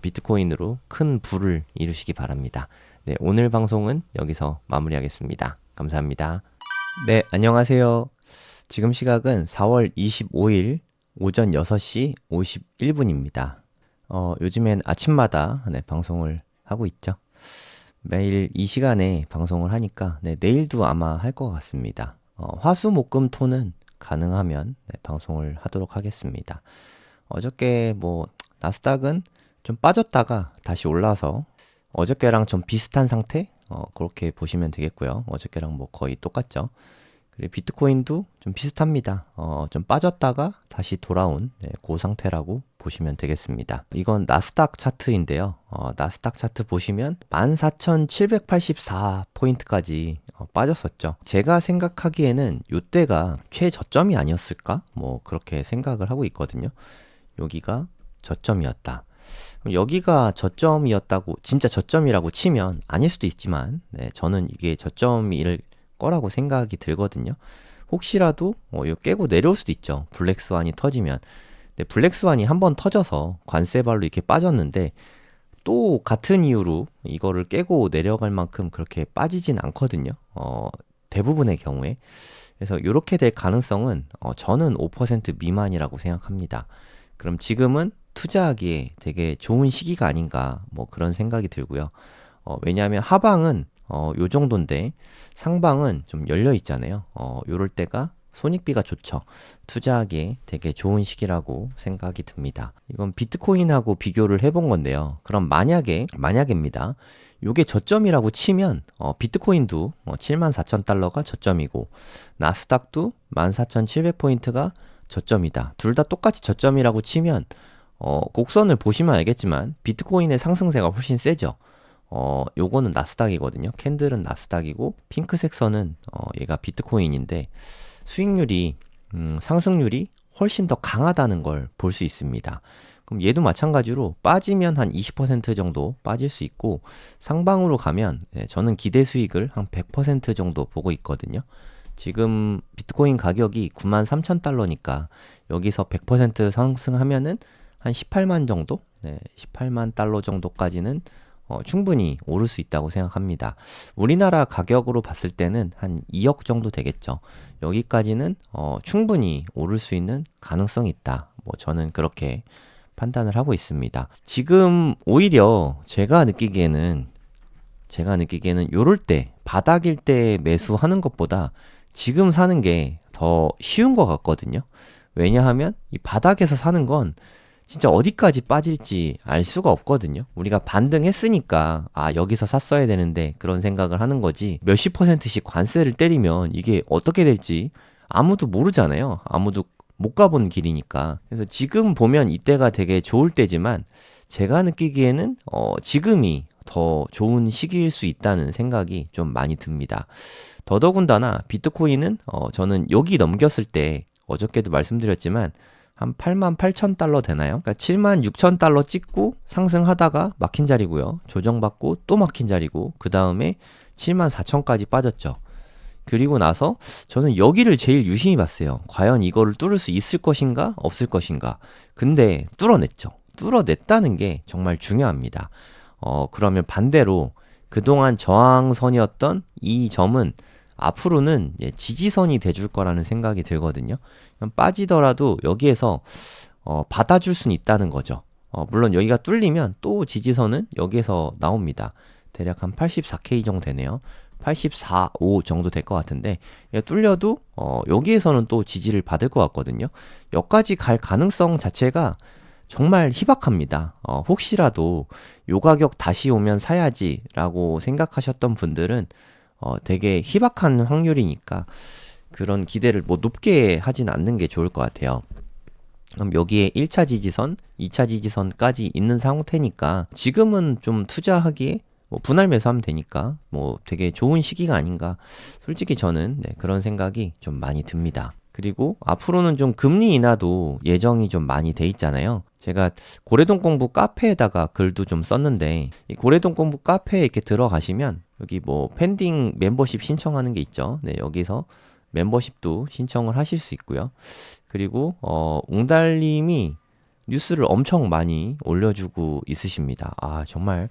비트코인으로 큰 부를 이루시기 바랍니다. 네, 오늘 방송은 여기서 마무리하겠습니다. 감사합니다. 네, 안녕하세요. 지금 시각은 4월 25일 오전 6시 51분입니다. 요즘엔 아침마다 네, 방송을 하고 있죠. 매일 이 시간에 방송을 하니까 네, 내일도 아마 할 것 같습니다. 화수목금토는 가능하면 네, 방송을 하도록 하겠습니다. 어저께 뭐 나스닥은 좀 빠졌다가 다시 올라서 어저께랑 좀 비슷한 상태? 그렇게 보시면 되겠고요. 어저께랑 뭐 거의 똑같죠. 그리고 비트코인도 좀 비슷합니다. 좀 빠졌다가 다시 돌아온 네, 그 상태라고 보시면 되겠습니다. 이건 나스닥 차트인데요. 나스닥 차트 보시면 14,784포인트까지 빠졌었죠. 제가 생각하기에는 이때가 최저점이 아니었을까? 뭐 그렇게 생각을 하고 있거든요. 여기가 저점이었다. 여기가 저점이었다고 진짜 저점이라고 치면 아닐 수도 있지만 네, 저는 이게 저점일 거라고 생각이 들거든요. 혹시라도 이거 깨고 내려올 수도 있죠. 블랙스완이 터지면. 근데 블랙스완이 한번 터져서 관세발로 이렇게 빠졌는데 또 같은 이유로 이거를 깨고 내려갈 만큼 그렇게 빠지진 않거든요. 대부분의 경우에. 그래서 이렇게 될 가능성은 저는 5% 미만이라고 생각합니다. 그럼 지금은 투자하기에 되게 좋은 시기가 아닌가 뭐 그런 생각이 들고요. 왜냐하면 하방은 요 정도인데 상방은 좀 열려 있잖아요. 요럴 때가 손익비가 좋죠. 투자하기에 되게 좋은 시기라고 생각이 듭니다. 이건 비트코인하고 비교를 해본 건데요. 그럼 만약입니다. 요게 저점이라고 치면 비트코인도 74,000달러가 저점이고 나스닥도 14,700포인트가 저점이다. 둘 다 똑같이 저점이라고 치면 곡선을 보시면 알겠지만 비트코인의 상승세가 훨씬 세죠. 요거는 나스닥이거든요. 캔들은 나스닥이고 핑크색 선은 얘가 비트코인인데 수익률이 상승률이 훨씬 더 강하다는 걸 볼 수 있습니다. 그럼 얘도 마찬가지로 빠지면 한 20% 정도 빠질 수 있고 상방으로 가면 저는 기대 수익을 한 100% 정도 보고 있거든요. 지금 비트코인 가격이 93,000달러니까 여기서 100% 상승하면은 한 18만 정도? 18만 달러 정도까지는 충분히 오를 수 있다고 생각합니다. 우리나라 가격으로 봤을 때는 한 2억 정도 되겠죠. 여기까지는 충분히 오를 수 있는 가능성이 있다. 뭐 저는 그렇게 판단을 하고 있습니다. 지금 오히려 제가 느끼기에는 요럴 때 바닥일 때 매수하는 것보다 지금 사는 게 더 쉬운 것 같거든요. 왜냐하면 이 바닥에서 사는 건 진짜 어디까지 빠질지 알 수가 없거든요. 우리가 반등했으니까 여기서 샀어야 되는데 그런 생각을 하는 거지, 몇십 %씩 관세를 때리면 이게 어떻게 될지 아무도 모르잖아요. 아무도 못 가본 길이니까. 그래서 지금 보면 이때가 되게 좋을 때지만 제가 느끼기에는 지금이 더 좋은 시기일 수 있다는 생각이 좀 많이 듭니다. 더더군다나 비트코인은 저는 여기 넘겼을 때, 어저께도 말씀드렸지만 한 88,000달러 되나요? 그러니까 76,000달러 찍고 상승하다가 막힌 자리고요. 조정받고 또 막힌 자리고, 그 다음에 74,000까지 빠졌죠. 그리고 나서 저는 여기를 제일 유심히 봤어요. 과연 이거를 뚫을 수 있을 것인가 없을 것인가. 근데 뚫어냈죠. 뚫어냈다는 게 정말 중요합니다. 그러면 반대로 그동안 저항선이었던 이 점은 앞으로는 지지선이 돼줄 거라는 생각이 들거든요. 빠지더라도 여기에서 받아줄 수는 있다는 거죠. 물론 여기가 뚫리면 또 지지선은 여기에서 나옵니다. 대략 한 84K 정도 되네요. 84, 5 정도 될 것 같은데, 뚫려도 여기에서는 또 지지를 받을 것 같거든요. 여기까지 갈 가능성 자체가 정말 희박합니다. 혹시라도 요 가격 다시 오면 사야지 라고 생각하셨던 분들은 되게 희박한 확률이니까 그런 기대를 뭐 높게 하진 않는 게 좋을 것 같아요. 그럼 여기에 1차 지지선, 2차 지지선까지 있는 상태니까 지금은 좀 투자하기에 뭐 분할 매수하면 되니까 뭐 되게 좋은 시기가 아닌가, 솔직히 저는 그런 생각이 좀 많이 듭니다. 그리고 앞으로는 좀 금리 인하도 예정이 좀 많이 돼 있잖아요. 제가 고래동 공부 카페에다가 글도 좀 썼는데, 이 고래동 공부 카페에 이렇게 들어가시면 여기 뭐 펜딩 멤버십 신청하는 게 있죠. 여기서 멤버십도 신청을 하실 수 있고요. 그리고 웅달님이 뉴스를 엄청 많이 올려주고 있으십니다. 정말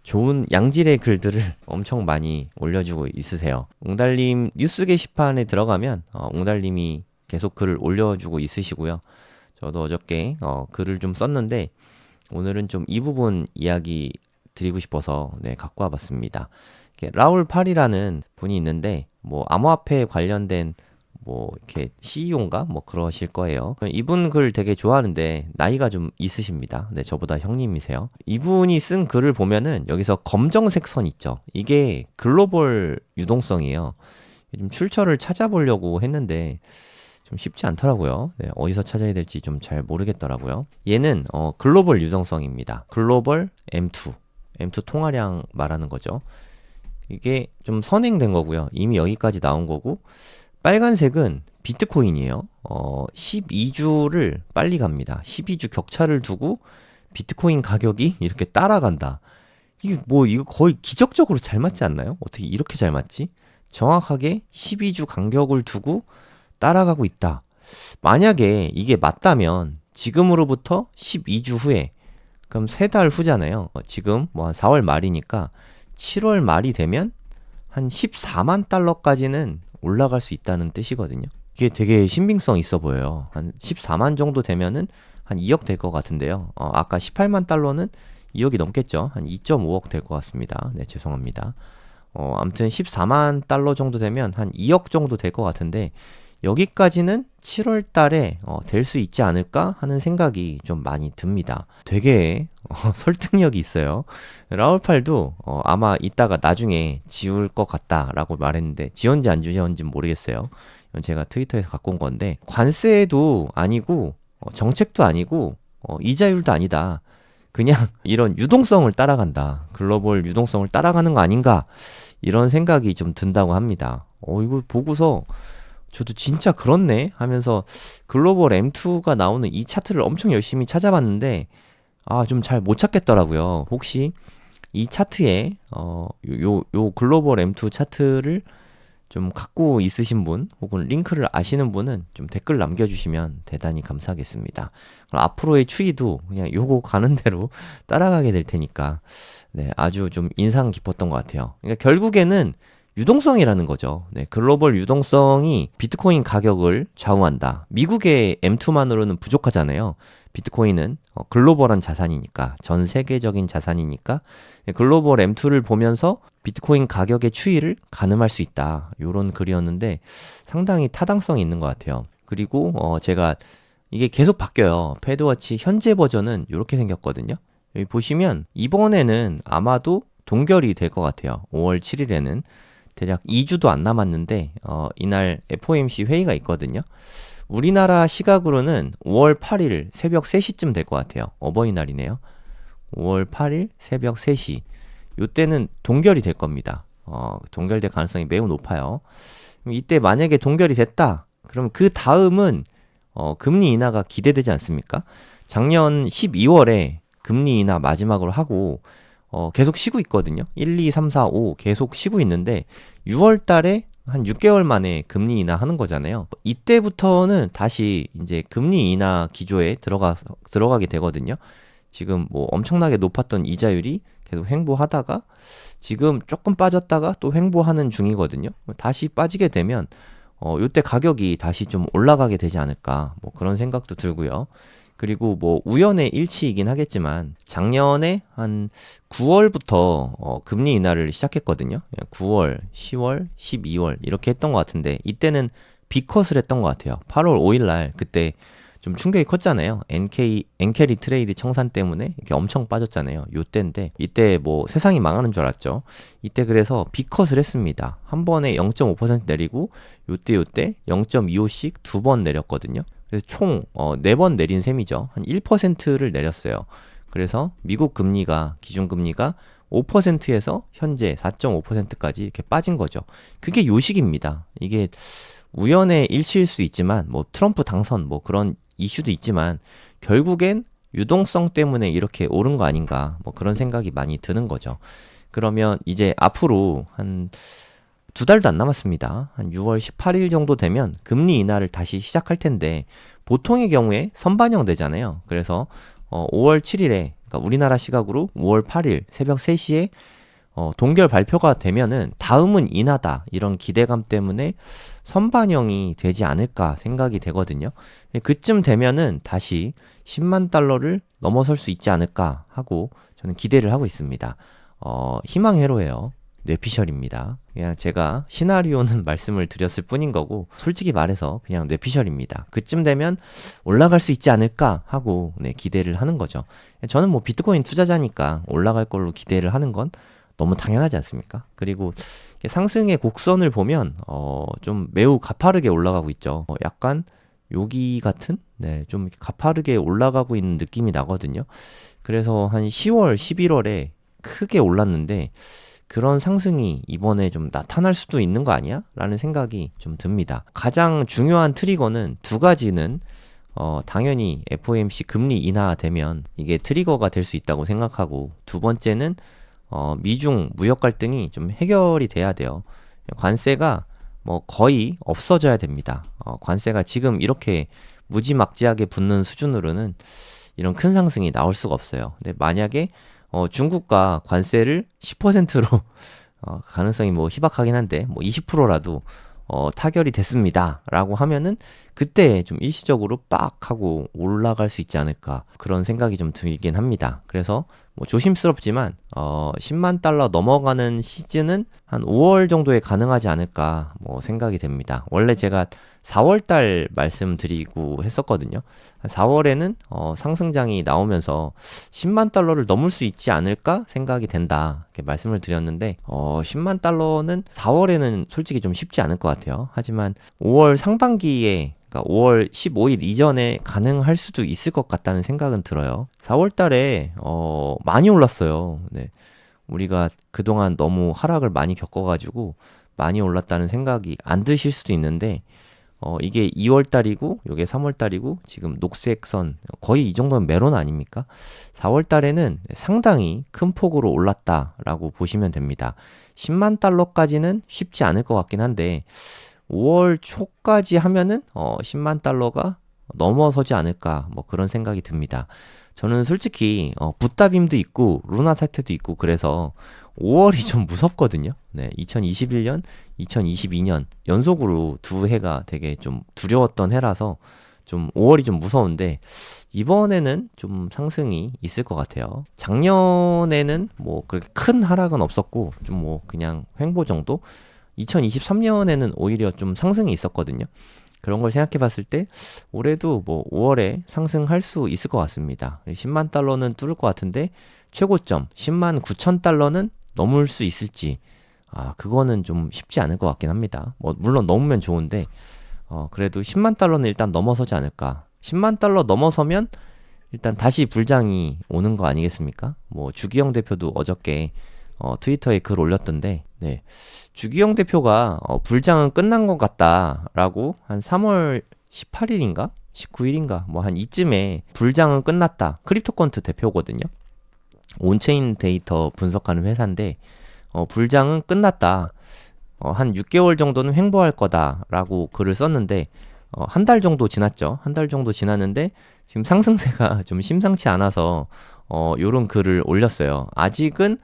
좋은 양질의 글들을 엄청 많이 올려주고 있으세요. 웅달님 뉴스 게시판에 들어가면 웅달님이 계속 글을 올려주고 있으시고요. 저도 어저께 글을 좀 썼는데 오늘은 좀 이 부분 이야기 드리고 싶어서 갖고 와봤습니다. 라울 팔이라는 분이 있는데 뭐 암호화폐 관련된 뭐 이렇게 CEO인가 뭐 그러실 거예요. 이분 글 되게 좋아하는데 나이가 좀 있으십니다. 저보다 형님이세요. 이분이 쓴 글을 보면은 여기서 검정색 선 있죠. 이게 글로벌 유동성이에요. 좀 출처를 찾아보려고 했는데 좀 쉽지 않더라고요. 어디서 찾아야 될지 좀 잘 모르겠더라고요. 얘는 글로벌 유동성입니다. 글로벌 M2 통화량 말하는 거죠. 이게 좀 선행된 거고요. 이미 여기까지 나온 거고, 빨간색은 비트코인이에요. 12주를 빨리 갑니다. 12주 격차를 두고 비트코인 가격이 이렇게 따라간다. 이거 거의 기적적으로 잘 맞지 않나요? 어떻게 이렇게 잘 맞지? 정확하게 12주 간격을 두고 따라가고 있다. 만약에 이게 맞다면 지금으로부터 12주 후에, 그럼 3달 후잖아요. 지금 뭐 한 4월 말이니까 7월 말이 되면 한 14만 달러까지는 올라갈 수 있다는 뜻이거든요. 이게 되게 신빙성 있어 보여요. 한 14만 정도 되면은 한 2억 될 것 같은데요. 아까 18만 달러는 2억이 넘겠죠. 한 2.5억 될 것 같습니다. 죄송합니다. 아무튼 14만 달러 정도 되면 한 2억 정도 될 것 같은데, 여기까지는 7월 달에 될 수 있지 않을까 하는 생각이 좀 많이 듭니다. 되게 설득력이 있어요. 라울팔도 아마 이따가 나중에 지울 것 같다라고 말했는데, 지웠는지 안 지웠는지 모르겠어요. 이건 제가 트위터에서 갖고 온 건데, 관세도 아니고 정책도 아니고 이자율도 아니다. 그냥 이런 유동성을 따라간다. 글로벌 유동성을 따라가는 거 아닌가, 이런 생각이 좀 든다고 합니다. 이거 보고서 저도 진짜 그렇네 하면서 글로벌 M2가 나오는 이 차트를 엄청 열심히 찾아봤는데 좀 잘 못 찾겠더라고요. 혹시 이 차트에 요 글로벌 M2 차트를 좀 갖고 있으신 분, 혹은 링크를 아시는 분은 좀 댓글 남겨주시면 대단히 감사하겠습니다. 그럼 앞으로의 추이도 그냥 요거 가는 대로 따라가게 될 테니까 아주 좀 인상 깊었던 것 같아요. 그러니까 결국에는 유동성이라는 거죠. 글로벌 유동성이 비트코인 가격을 좌우한다. 미국의 M2만으로는 부족하잖아요. 비트코인은 글로벌한 자산이니까, 전 세계적인 자산이니까 글로벌 M2를 보면서 비트코인 가격의 추이를 가늠할 수 있다. 이런 글이었는데 상당히 타당성이 있는 것 같아요. 그리고 제가 이게 계속 바뀌어요. 패드워치 현재 버전은 이렇게 생겼거든요. 여기 보시면 이번에는 아마도 동결이 될 것 같아요. 5월 7일에는 대략 2주도 안 남았는데 이날 FOMC 회의가 있거든요. 우리나라 시각으로는 5월 8일 새벽 3시쯤 될 것 같아요. 어버이날이네요. 5월 8일 새벽 3시. 이때는 동결이 될 겁니다. 동결될 가능성이 매우 높아요. 이때 만약에 동결이 됐다. 그럼 그 다음은 금리 인하가 기대되지 않습니까? 작년 12월에 금리 인하 마지막으로 하고 계속 쉬고 있거든요. 1, 2, 3, 4, 5 계속 쉬고 있는데 6월 달에 한 6개월 만에 금리 인하 하는 거잖아요. 이때부터는 다시 이제 금리 인하 기조에 들어가게 되거든요. 지금 뭐 엄청나게 높았던 이자율이 계속 횡보하다가 지금 조금 빠졌다가 또 횡보하는 중이거든요. 다시 빠지게 되면 요때 가격이 다시 좀 올라가게 되지 않을까 뭐 그런 생각도 들고요. 그리고 뭐 우연의 일치이긴 하겠지만 작년에 한 9월부터 금리 인하를 시작했거든요. 9월, 10월, 12월 이렇게 했던 것 같은데 이때는 B컷을 했던 것 같아요. 8월 5일 날 그때 좀 충격이 컸잖아요. 엔캐리 트레이드 청산 때문에 이렇게 엄청 빠졌잖아요. 요때인데 이때 뭐 세상이 망하는 줄 알았죠. 이때 그래서 B컷을 했습니다. 한 번에 0.5% 내리고 요때 0.25씩 두 번 내렸거든요. 그래서 총 4번 내린 셈이죠. 한 1%를 내렸어요. 그래서 미국 금리가 기준금리가 5%에서 현재 4.5%까지 이렇게 빠진 거죠. 그게 요식입니다. 이게 우연의 일치일 수 있지만 뭐 트럼프 당선 뭐 그런 이슈도 있지만 결국엔 유동성 때문에 이렇게 오른 거 아닌가 뭐 그런 생각이 많이 드는 거죠. 그러면 이제 앞으로 한 2달도 안 남았습니다. 한 6월 18일 정도 되면 금리 인하를 다시 시작할 텐데 보통의 경우에 선반영 되잖아요. 그래서 5월 7일에 그러니까 우리나라 시각으로 5월 8일 새벽 3시에 동결 발표가 되면은 다음은 인하다 이런 기대감 때문에 선반영이 되지 않을까 생각이 되거든요. 그쯤 되면은 다시 10만 달러를 넘어설 수 있지 않을까 하고 저는 기대를 하고 있습니다. 희망회로예요. 뇌피셜입니다. 그냥 제가 시나리오는 말씀을 드렸을 뿐인 거고 솔직히 말해서 그냥 뇌피셜입니다. 그쯤 되면 올라갈 수 있지 않을까 하고 기대를 하는 거죠. 저는 뭐 비트코인 투자자니까 올라갈 걸로 기대를 하는 건 너무 당연하지 않습니까? 그리고 상승의 곡선을 보면 좀 매우 가파르게 올라가고 있죠. 약간 여기 같은 좀 가파르게 올라가고 있는 느낌이 나거든요. 그래서 한 10월, 11월에 크게 올랐는데 그런 상승이 이번에 좀 나타날 수도 있는 거 아니야? 라는 생각이 좀 듭니다. 가장 중요한 트리거는 두 가지는 당연히 FOMC 금리 인하되면 이게 트리거가 될 수 있다고 생각하고 두 번째는 미중 무역 갈등이 좀 해결이 돼야 돼요. 관세가 뭐 거의 없어져야 됩니다. 관세가 지금 이렇게 무지막지하게 붙는 수준으로는 이런 큰 상승이 나올 수가 없어요. 근데 만약에 중국과 관세를 10%로 가능성이 뭐 희박하긴 한데 뭐 20%라도 타결이 됐습니다 라고 하면은 그때 좀 일시적으로 빡 하고 올라갈 수 있지 않을까 그런 생각이 좀 들긴 합니다. 그래서 뭐 조심스럽지만 10만 달러 넘어가는 시즌은 한 5월 정도에 가능하지 않을까 뭐 생각이 됩니다. 원래 제가 4월달 말씀드리고 했었거든요. 4월에는 상승장이 나오면서 10만 달러를 넘을 수 있지 않을까 생각이 된다 이렇게 말씀을 드렸는데 10만 달러는 4월에는 솔직히 좀 쉽지 않을 것 같아요. 하지만 5월 상반기에 그러니까 5월 15일 이전에 가능할 수도 있을 것 같다는 생각은 들어요. 4월 달에 많이 올랐어요. 네. 우리가 그동안 너무 하락을 많이 겪어가지고 많이 올랐다는 생각이 안 드실 수도 있는데 이게 2월 달이고 이게 3월 달이고 지금 녹색 선 거의 이 정도면 메론 아닙니까? 4월 달에는 상당히 큰 폭으로 올랐다라고 보시면 됩니다. 10만 달러까지는 쉽지 않을 것 같긴 한데 5월 초까지 하면은 10만 달러가 넘어서지 않을까 뭐 그런 생각이 듭니다. 저는 솔직히 붓다빔도 있고 루나사이트도 있고 그래서 5월이 좀 무섭거든요. 네, 2021년, 2022년 연속으로 두 해가 되게 좀 두려웠던 해라서 좀 5월이 좀 무서운데 이번에는 좀 상승이 있을 것 같아요. 작년에는 뭐 그렇게 큰 하락은 없었고 좀 뭐 그냥 횡보 정도? 2023년에는 오히려 좀 상승이 있었거든요. 그런 걸 생각해 봤을 때 올해도 뭐 5월에 상승할 수 있을 것 같습니다. 10만 달러는 뚫을 것 같은데 최고점 10만 9천 달러는 넘을 수 있을지 그거는 좀 쉽지 않을 것 같긴 합니다. 뭐 물론 넘으면 좋은데 그래도 10만 달러는 일단 넘어서지 않을까. 10만 달러 넘어서면 일단 다시 불장이 오는 거 아니겠습니까? 뭐 주기영 대표도 어저께 트위터에 글 올렸던데, 네. 주기영 대표가 불장은 끝난 것 같다라고 한 3월 18일인가? 19일인가? 뭐 한 이쯤에 불장은 끝났다. 크립토컨트 대표거든요. 온체인 데이터 분석하는 회사인데, 불장은 끝났다. 한 6개월 정도는 횡보할 거다라고 글을 썼는데, 한 달 정도 지났죠. 한 달 정도 지났는데, 지금 상승세가 좀 심상치 않아서, 요런 글을 올렸어요. 아직은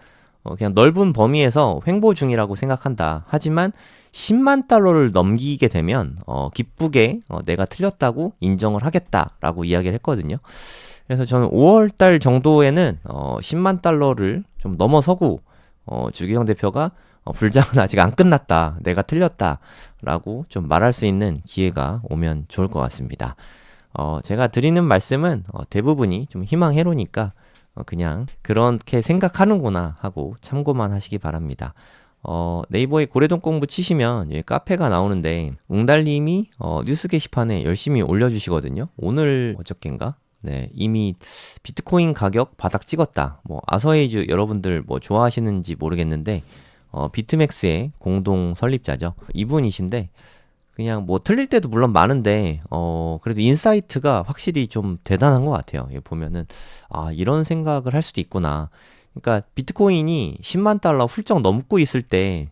그냥 넓은 범위에서 횡보 중이라고 생각한다. 하지만 10만 달러를 넘기게 되면 기쁘게 내가 틀렸다고 인정을 하겠다라고 이야기를 했거든요. 그래서 저는 5월 달 정도에는 10만 달러를 좀 넘어서고 주기영 대표가 불장은 아직 안 끝났다. 내가 틀렸다라고 좀 말할 수 있는 기회가 오면 좋을 것 같습니다. 제가 드리는 말씀은 대부분이 좀 희망회로니까 그냥 그렇게 생각하는구나 하고 참고만 하시기 바랍니다. 네이버에 고래동 공부 치시면 여기 카페가 나오는데 웅달님이 뉴스 게시판에 열심히 올려주시거든요. 오늘 어저께인가? 네, 이미 비트코인 가격 바닥 찍었다. 뭐 아서에이즈 여러분들 뭐 좋아하시는지 모르겠는데 비트맥스의 공동 설립자죠. 이분이신데 그냥 뭐 틀릴 때도 물론 많은데 그래도 인사이트가 확실히 좀 대단한 것 같아요. 보면은 이런 생각을 할 수도 있구나. 그러니까 비트코인이 10만 달러 훌쩍 넘고 있을 때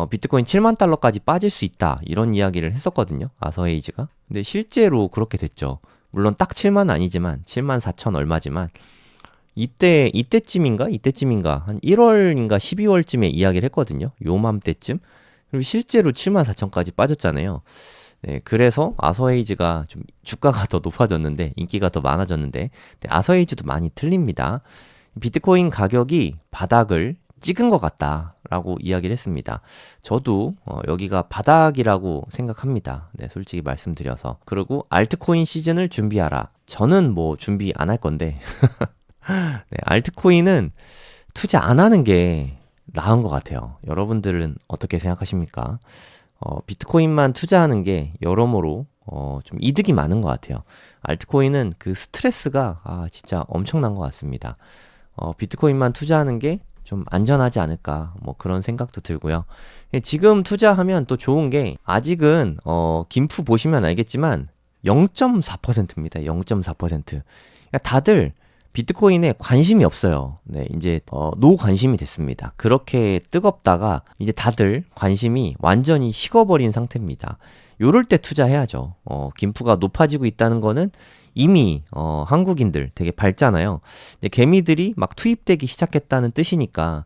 비트코인 7만 달러까지 빠질 수 있다 이런 이야기를 했었거든요. 아서에이즈가. 근데 실제로 그렇게 됐죠. 물론 딱 7만 아니지만 7만 4천 얼마지만 이때쯤인가 한 1월인가 12월쯤에 이야기를 했거든요. 요맘때쯤. 그리고 실제로 7만 4천까지 빠졌잖아요. 네, 그래서 아서에이즈가 좀 주가가 더 높아졌는데 인기가 더 많아졌는데 아서에이즈도 많이 틀립니다. 비트코인 가격이 바닥을 찍은 것 같다라고 이야기를 했습니다. 저도 여기가 바닥이라고 생각합니다. 네, 솔직히 말씀드려서. 그리고 알트코인 시즌을 준비하라. 저는 뭐 준비 안 할 건데 네, 알트코인은 투자 안 하는 게 나은 것 같아요. 여러분들은 어떻게 생각하십니까? 비트코인만 투자하는 게 여러모로 좀 이득이 많은 것 같아요. 알트코인은 그 스트레스가 진짜 엄청난 것 같습니다. 비트코인만 투자하는 게 좀 안전하지 않을까 뭐 그런 생각도 들고요. 지금 투자하면 또 좋은 게 아직은 김프 보시면 알겠지만 0.4%입니다. 0.4%. 그러니까 다들 비트코인에 관심이 없어요. 네, 이제 노관심이 됐습니다. 그렇게 뜨겁다가 이제 다들 관심이 완전히 식어버린 상태입니다. 요럴 때 투자해야죠. 김프가 높아지고 있다는 거는 이미 한국인들 되게 밝잖아요. 개미들이 막 투입되기 시작했다는 뜻이니까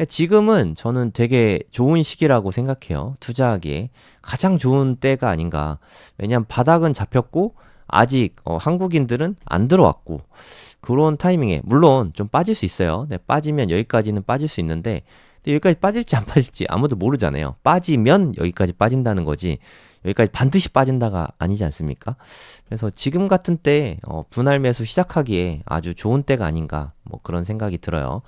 지금은 저는 되게 좋은 시기라고 생각해요. 투자하기에 가장 좋은 때가 아닌가. 왜냐하면 바닥은 잡혔고 아직 한국인들은 안 들어왔고 그런 타이밍에 물론 좀 빠질 수 있어요. 네, 빠지면 여기까지는 빠질 수 있는데 여기까지 빠질지 안 빠질지 아무도 모르잖아요. 빠지면 여기까지 빠진다는 거지 여기까지 반드시 빠진다가 아니지 않습니까? 그래서 지금 같은 때 분할 매수 시작하기에 아주 좋은 때가 아닌가 뭐 그런 생각이 들어요.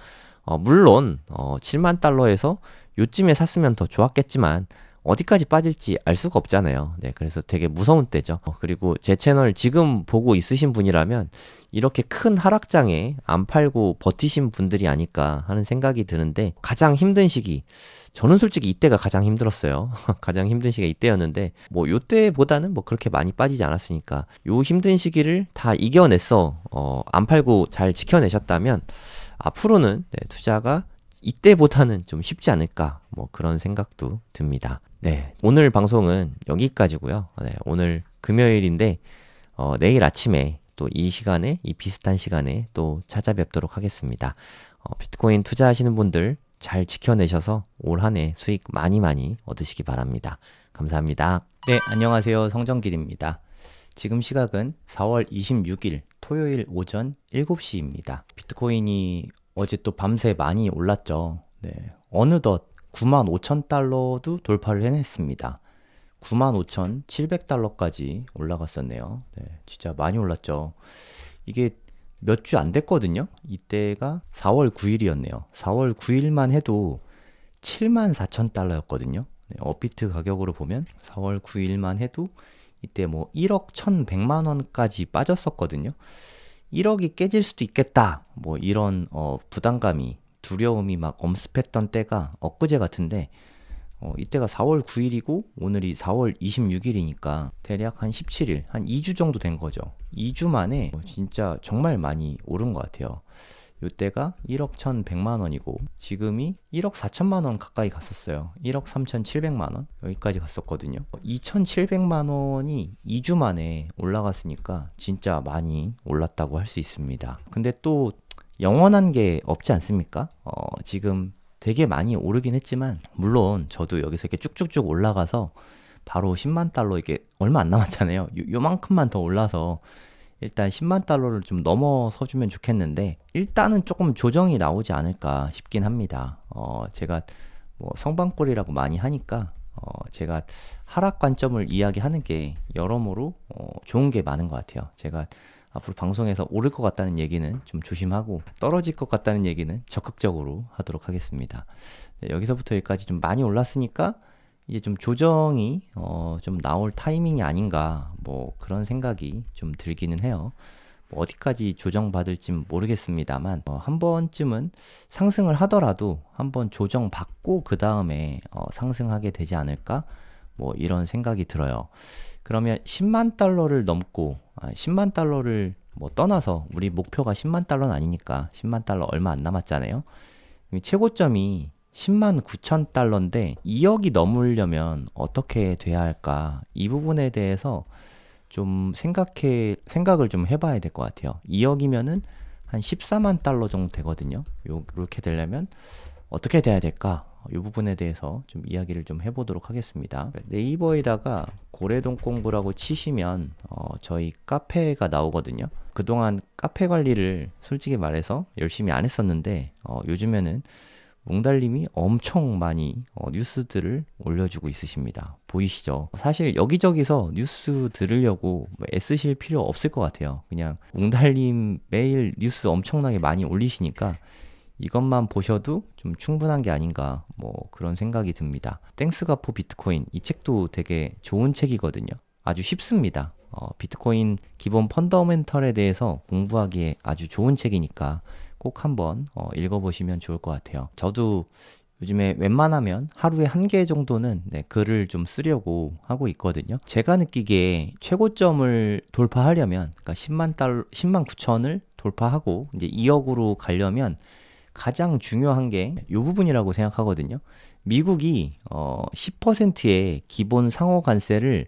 물론 7만 달러에서 요쯤에 샀으면 더 좋았겠지만 어디까지 빠질지 알 수가 없잖아요. 네, 그래서 되게 무서운 때죠. 그리고 제 채널 지금 보고 있으신 분이라면 이렇게 큰 하락장에 안 팔고 버티신 분들이 아닐까 하는 생각이 드는데 가장 힘든 시기 저는 솔직히 이때가 가장 힘들었어요. 가장 힘든 시기가 이때였는데 뭐 요때보다는 뭐 그렇게 많이 빠지지 않았으니까 요 힘든 시기를 다 이겨냈어 안 팔고 잘 지켜내셨다면 앞으로는 네, 투자가 이때보다는 좀 쉽지 않을까 뭐 그런 생각도 듭니다. 네, 오늘 방송은 여기까지고요. 네, 오늘 금요일인데 내일 아침에 또 이 시간에 이 비슷한 시간에 또 찾아뵙도록 하겠습니다. 비트코인 투자하시는 분들 잘 지켜내셔서 올 한 해 수익 많이 얻으시기 바랍니다. 감사합니다. 네, 안녕하세요. 성정길입니다. 지금 시각은 4월 26일 토요일 오전 7시입니다. 비트코인이 어제 또 밤새 많이 올랐죠. 네, 어느덧 95,000달러도 돌파를 해냈습니다. 95,700달러까지 올라갔었네요. 네, 진짜 많이 올랐죠. 이게 몇 주 안 됐거든요. 이때가 4월 9일이었네요. 4월 9일만 해도 74,000달러였거든요. 네, 업비트 가격으로 보면 4월 9일만 해도 이때 뭐 1억 1,100만 원까지 빠졌었거든요. 1억이 깨질 수도 있겠다. 뭐 이런 부담감이 두려움이 막 엄습했던 때가 엊그제 같은데 이때가 4월 9일이고 오늘이 4월 26일이니까 대략 한 17일, 한 2주 정도 된 거죠. 2주 만에 진짜 정말 많이 오른 것 같아요. 이때가 1억 1,100만 원이고 지금이 1억 4천만 원 가까이 갔었어요. 1억 3,700만 원 여기까지 갔었거든요. 2,700만 원이 2주 만에 올라갔으니까 진짜 많이 올랐다고 할 수 있습니다. 근데 또 영원한 게 없지 않습니까? 지금 되게 많이 오르긴 했지만 물론 저도 여기서 이렇게 쭉쭉쭉 올라가서 바로 10만 달러 이게 얼마 안 남았잖아요. 요만큼만 더 올라서 일단 10만 달러를 좀 넘어서 주면 좋겠는데 일단은 조금 조정이 나오지 않을까 싶긴 합니다. 제가 뭐 성방골이라고 많이 하니까 제가 하락 관점을 이야기하는 게 여러모로 좋은 게 많은 것 같아요. 제가 앞으로 방송에서 오를 것 같다는 얘기는 좀 조심하고 떨어질 것 같다는 얘기는 적극적으로 하도록 하겠습니다. 네, 여기서부터 여기까지 좀 많이 올랐으니까 이제 좀 조정이 좀 나올 타이밍이 아닌가 뭐 그런 생각이 좀 들기는 해요. 뭐 어디까지 조정받을지 모르겠습니다만 한 번쯤은 상승을 하더라도 한번 조정받고 그 다음에 상승하게 되지 않을까 뭐 이런 생각이 들어요. 그러면 10만 달러를 넘고 10만 달러를 뭐 떠나서 우리 목표가 10만 달러는 아니니까 10만 달러 얼마 안 남았잖아요. 최고점이 10만 9천 달러인데 2억이 넘으려면 어떻게 돼야 할까? 이 부분에 대해서 좀 생각을 좀 해봐야 될 것 같아요. 2억이면은 한 14만 달러 정도 되거든요. 이렇게 되려면 어떻게 돼야 될까? 이 부분에 대해서 좀 이야기를 좀 해보도록 하겠습니다. 네이버에다가 고래동 공부라고 치시면 저희 카페가 나오거든요. 그동안 카페 관리를 솔직히 말해서 열심히 안 했었는데 요즘에는 몽달님이 엄청 많이 뉴스들을 올려주고 있으십니다. 보이시죠? 사실 여기저기서 뉴스 들으려고 뭐 애쓰실 필요 없을 것 같아요. 그냥 몽달님 매일 뉴스 엄청나게 많이 올리시니까 이것만 보셔도 좀 충분한 게 아닌가 뭐 그런 생각이 듭니다. 땡스가 포 비트코인 이 책도 되게 좋은 책이거든요. 아주 쉽습니다. 비트코인 기본 펀더멘털에 대해서 공부하기에 아주 좋은 책이니까 꼭 한번 읽어보시면 좋을 것 같아요. 저도 요즘에 웬만하면 하루에 한 개 정도는 글을 좀 쓰려고 하고 있거든요. 제가 느끼기에 최고점을 돌파하려면 그러니까 10만 9천을 돌파하고 이제 2억으로 가려면 가장 중요한 게 이 부분이라고 생각하거든요. 미국이 10%의 기본 상호 관세를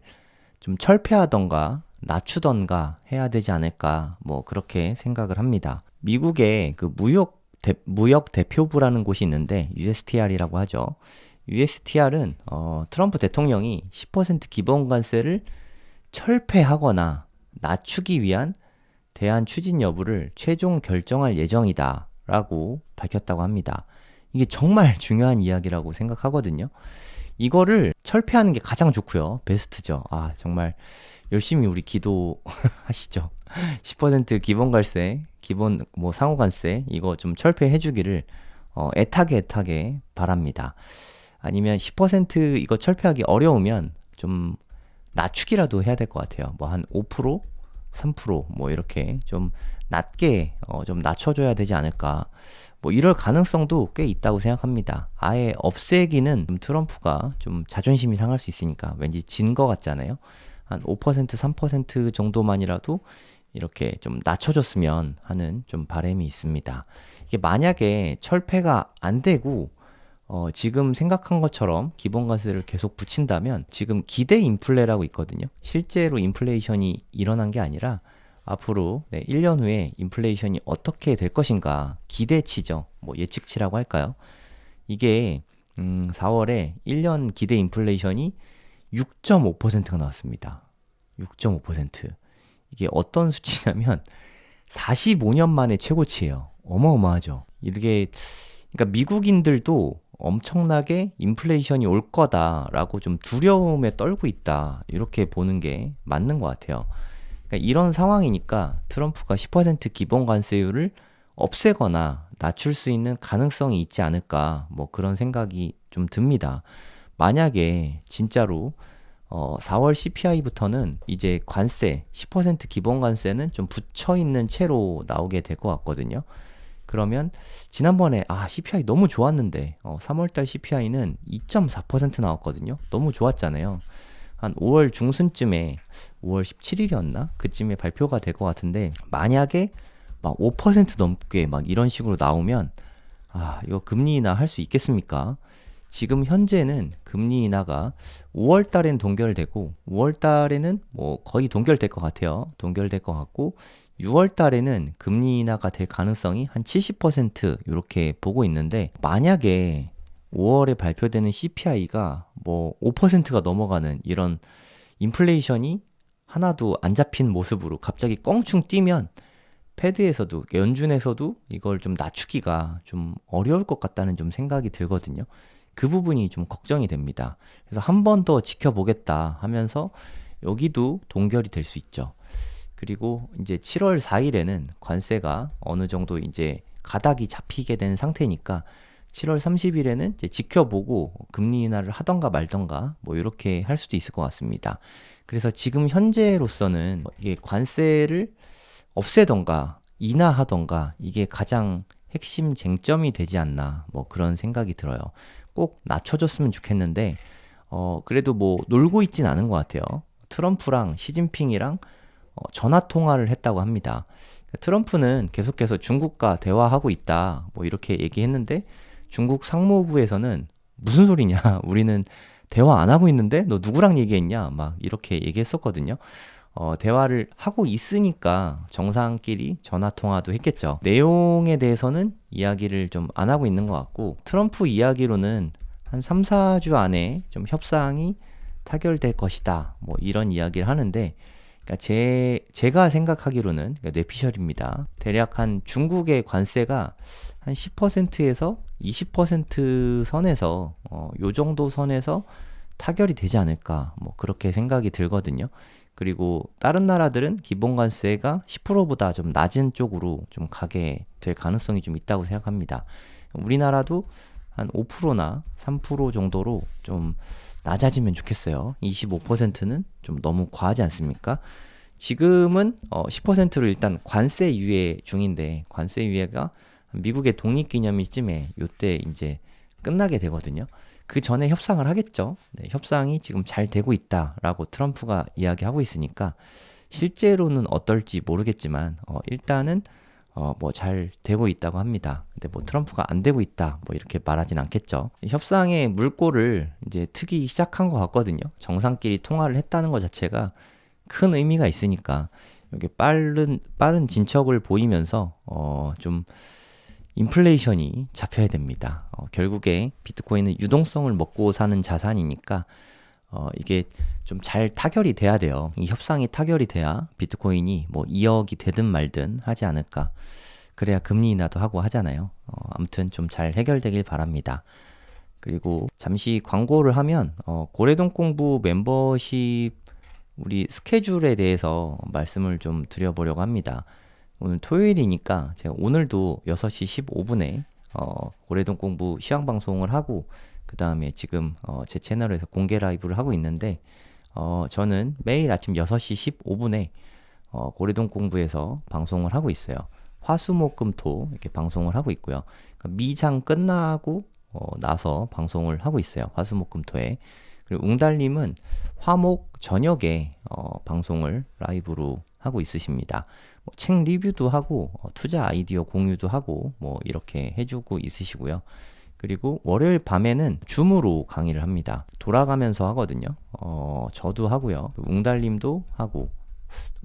좀 철폐하던가 낮추던가 해야 되지 않을까 뭐 그렇게 생각을 합니다. 미국의 그 무역 대표부라는 곳이 있는데 USTR이라고 하죠. USTR은 트럼프 대통령이 10% 기본 관세를 철폐하거나 낮추기 위한 대안 추진 여부를 최종 결정할 예정이다 라고 밝혔다고 합니다. 이게 정말 중요한 이야기라고 생각하거든요. 이거를 철폐하는 게 가장 좋고요. 베스트죠. 정말 열심히 우리 기도하시죠. 10% 기본 관세, 기본 뭐 상호 관세 이거 좀 철폐해 주기를 애타게 바랍니다. 아니면 10% 이거 철폐하기 어려우면 좀 낮추기라도 해야 될 것 같아요. 뭐 한 5%, 3%뭐 이렇게 좀 낮게 좀 낮춰줘야 되지 않을까. 뭐 이럴 가능성도 꽤 있다고 생각합니다. 아예 없애기는 좀 트럼프가 좀 자존심이 상할 수 있으니까 왠지 진 거 같잖아요. 한 5%, 3% 정도만이라도 이렇게 좀 낮춰줬으면 하는 좀 바람이 있습니다. 이게 만약에 철폐가 안 되고 지금 생각한 것처럼 기본관세를 계속 붙인다면 지금 기대 인플레라고 있거든요. 실제로 인플레이션이 일어난 게 아니라 앞으로 1년 후에 인플레이션이 어떻게 될 것인가 기대치죠. 뭐 예측치라고 할까요? 이게 4월에 1년 기대 인플레이션이 6.5%가 나왔습니다. 6.5%. 이게 어떤 수치냐면 45년 만에 최고치예요. 어마어마하죠. 이게 그러니까 미국인들도 엄청나게 인플레이션이 올 거다라고 좀 두려움에 떨고 있다. 이렇게 보는 게 맞는 것 같아요. 그러니까 이런 상황이니까 트럼프가 10% 기본 관세율을 없애거나 낮출 수 있는 가능성이 있지 않을까, 뭐 그런 생각이 좀 듭니다. 만약에 진짜로 4월 CPI부터는 이제 관세, 10% 기본 관세는 좀 붙여 있는 채로 나오게 될 것 같거든요. 그러면 지난번에 CPI 너무 좋았는데 3월달 CPI는 2.4% 나왔거든요. 너무 좋았잖아요. 한 5월 중순쯤에 5월 17일이었나? 그쯤에 발표가 될 것 같은데 만약에 막 5% 넘게 막 이런 식으로 나오면 이거 금리 인하 할 수 있겠습니까? 지금 현재는 금리 인하가 5월 달엔 동결되고 5월 달에는 뭐 거의 동결될 것 같아요. 동결될 것 같고 6월 달에는 금리 인하가 될 가능성이 한 70% 이렇게 보고 있는데 만약에 5월에 발표되는 CPI가 뭐 5%가 넘어가는 이런 인플레이션이 하나도 안 잡힌 모습으로 갑자기 껑충 뛰면 패드에서도 연준에서도 이걸 좀 낮추기가 좀 어려울 것 같다는 좀 생각이 들거든요. 그 부분이 좀 걱정이 됩니다. 그래서 한 번 더 지켜보겠다 하면서 여기도 동결이 될 수 있죠. 그리고 이제 7월 4일에는 관세가 어느 정도 이제 가닥이 잡히게 된 상태니까 7월 30일에는 이제 지켜보고 금리 인하를 하던가 말던가 뭐 이렇게 할 수도 있을 것 같습니다. 그래서 지금 현재로서는 이게 관세를 없애던가 인하하던가 이게 가장 핵심 쟁점이 되지 않나 뭐 그런 생각이 들어요. 꼭 낮춰줬으면 좋겠는데 그래도 뭐 놀고 있진 않은 것 같아요. 트럼프랑 시진핑이랑 전화 통화를 했다고 합니다. 트럼프는 계속해서 중국과 대화하고 있다 뭐 이렇게 얘기했는데 중국 상무부에서는 무슨 소리냐 우리는 대화 안 하고 있는데 너 누구랑 얘기했냐 막 이렇게 얘기했었거든요. 대화를 하고 있으니까 정상끼리 전화 통화도 했겠죠. 내용에 대해서는 이야기를 좀 안 하고 있는 것 같고 트럼프 이야기로는 한 3, 4주 안에 좀 협상이 타결될 것이다. 뭐 이런 이야기를 하는데 그러니까 제가 생각하기로는 그러니까 뇌피셜입니다. 대략 한 중국의 관세가 한 10%에서 20% 선에서 요 정도 선에서 타결이 되지 않을까 뭐 그렇게 생각이 들거든요. 그리고 다른 나라들은 기본 관세가 10%보다 좀 낮은 쪽으로 좀 가게 될 가능성이 좀 있다고 생각합니다. 우리나라도 한 5%나 3% 정도로 좀 낮아지면 좋겠어요. 25%는 좀 너무 과하지 않습니까? 지금은 10%로 일단 관세 유예 중인데 관세 유예가 미국의 독립기념일쯤에 요때 이제 끝나게 되거든요. 그 전에 협상을 하겠죠. 네, 협상이 지금 잘 되고 있다라고 트럼프가 이야기하고 있으니까 실제로는 어떨지 모르겠지만 일단은 뭐 잘 되고 있다고 합니다. 근데 뭐 트럼프가 안 되고 있다 뭐 이렇게 말하진 않겠죠. 협상의 물꼬를 이제 트기 시작한 것 같거든요. 정상끼리 통화를 했다는 것 자체가 큰 의미가 있으니까 이게 빠른 진척을 보이면서 좀 인플레이션이 잡혀야 됩니다. 결국에 비트코인은 유동성을 먹고 사는 자산이니까 이게 좀 잘 타결이 돼야 돼요. 이 협상이 타결이 돼야 비트코인이 뭐 2억이 되든 말든 하지 않을까. 그래야 금리 인하도 하고 하잖아요. 아무튼 좀 잘 해결되길 바랍니다. 그리고 잠시 광고를 하면 고래동 공부 멤버십 우리 스케줄에 대해서 말씀을 좀 드려보려고 합니다. 오늘 토요일이니까 제가 오늘도 6시 15분에 고래동 공부 시황 방송을 하고 그 다음에 지금 제 채널에서 공개 라이브를 하고 있는데 저는 매일 아침 6시 15분에 고래동 공부에서 방송을 하고 있어요. 화수목금토 이렇게 방송을 하고 있고요. 그러니까 미장 끝나고 나서 방송을 하고 있어요. 화수목금토에. 그리고 웅달님은 화목 저녁에 방송을 라이브로 하고 있으십니다. 책 리뷰도 하고 투자 아이디어 공유도 하고 뭐 이렇게 해주고 있으시고요. 그리고 월요일 밤에는 줌으로 강의를 합니다. 돌아가면서 하거든요. 저도 하고요. 웅달님도 하고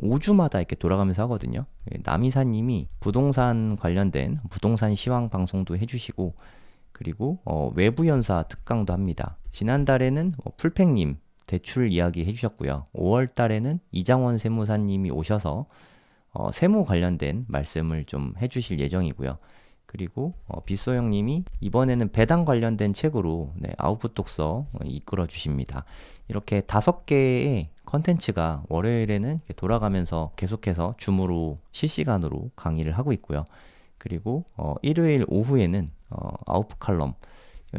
5주마다 이렇게 돌아가면서 하거든요. 남이사님이 부동산 관련된 부동산 시황 방송도 해주시고 그리고 외부연사 특강도 합니다. 지난달에는 풀팽님 대출 이야기 해주셨고요. 5월 달에는 이장원 세무사님이 오셔서 세무 관련된 말씀을 좀 해주실 예정이고요. 그리고 빗소 형님이 이번에는 배당 관련된 책으로 아웃풋 독서 이끌어 주십니다. 이렇게 5개의 컨텐츠가 월요일에는 이렇게 돌아가면서 계속해서 줌으로 실시간으로 강의를 하고 있고요. 그리고 일요일 오후에는 아웃풋 칼럼,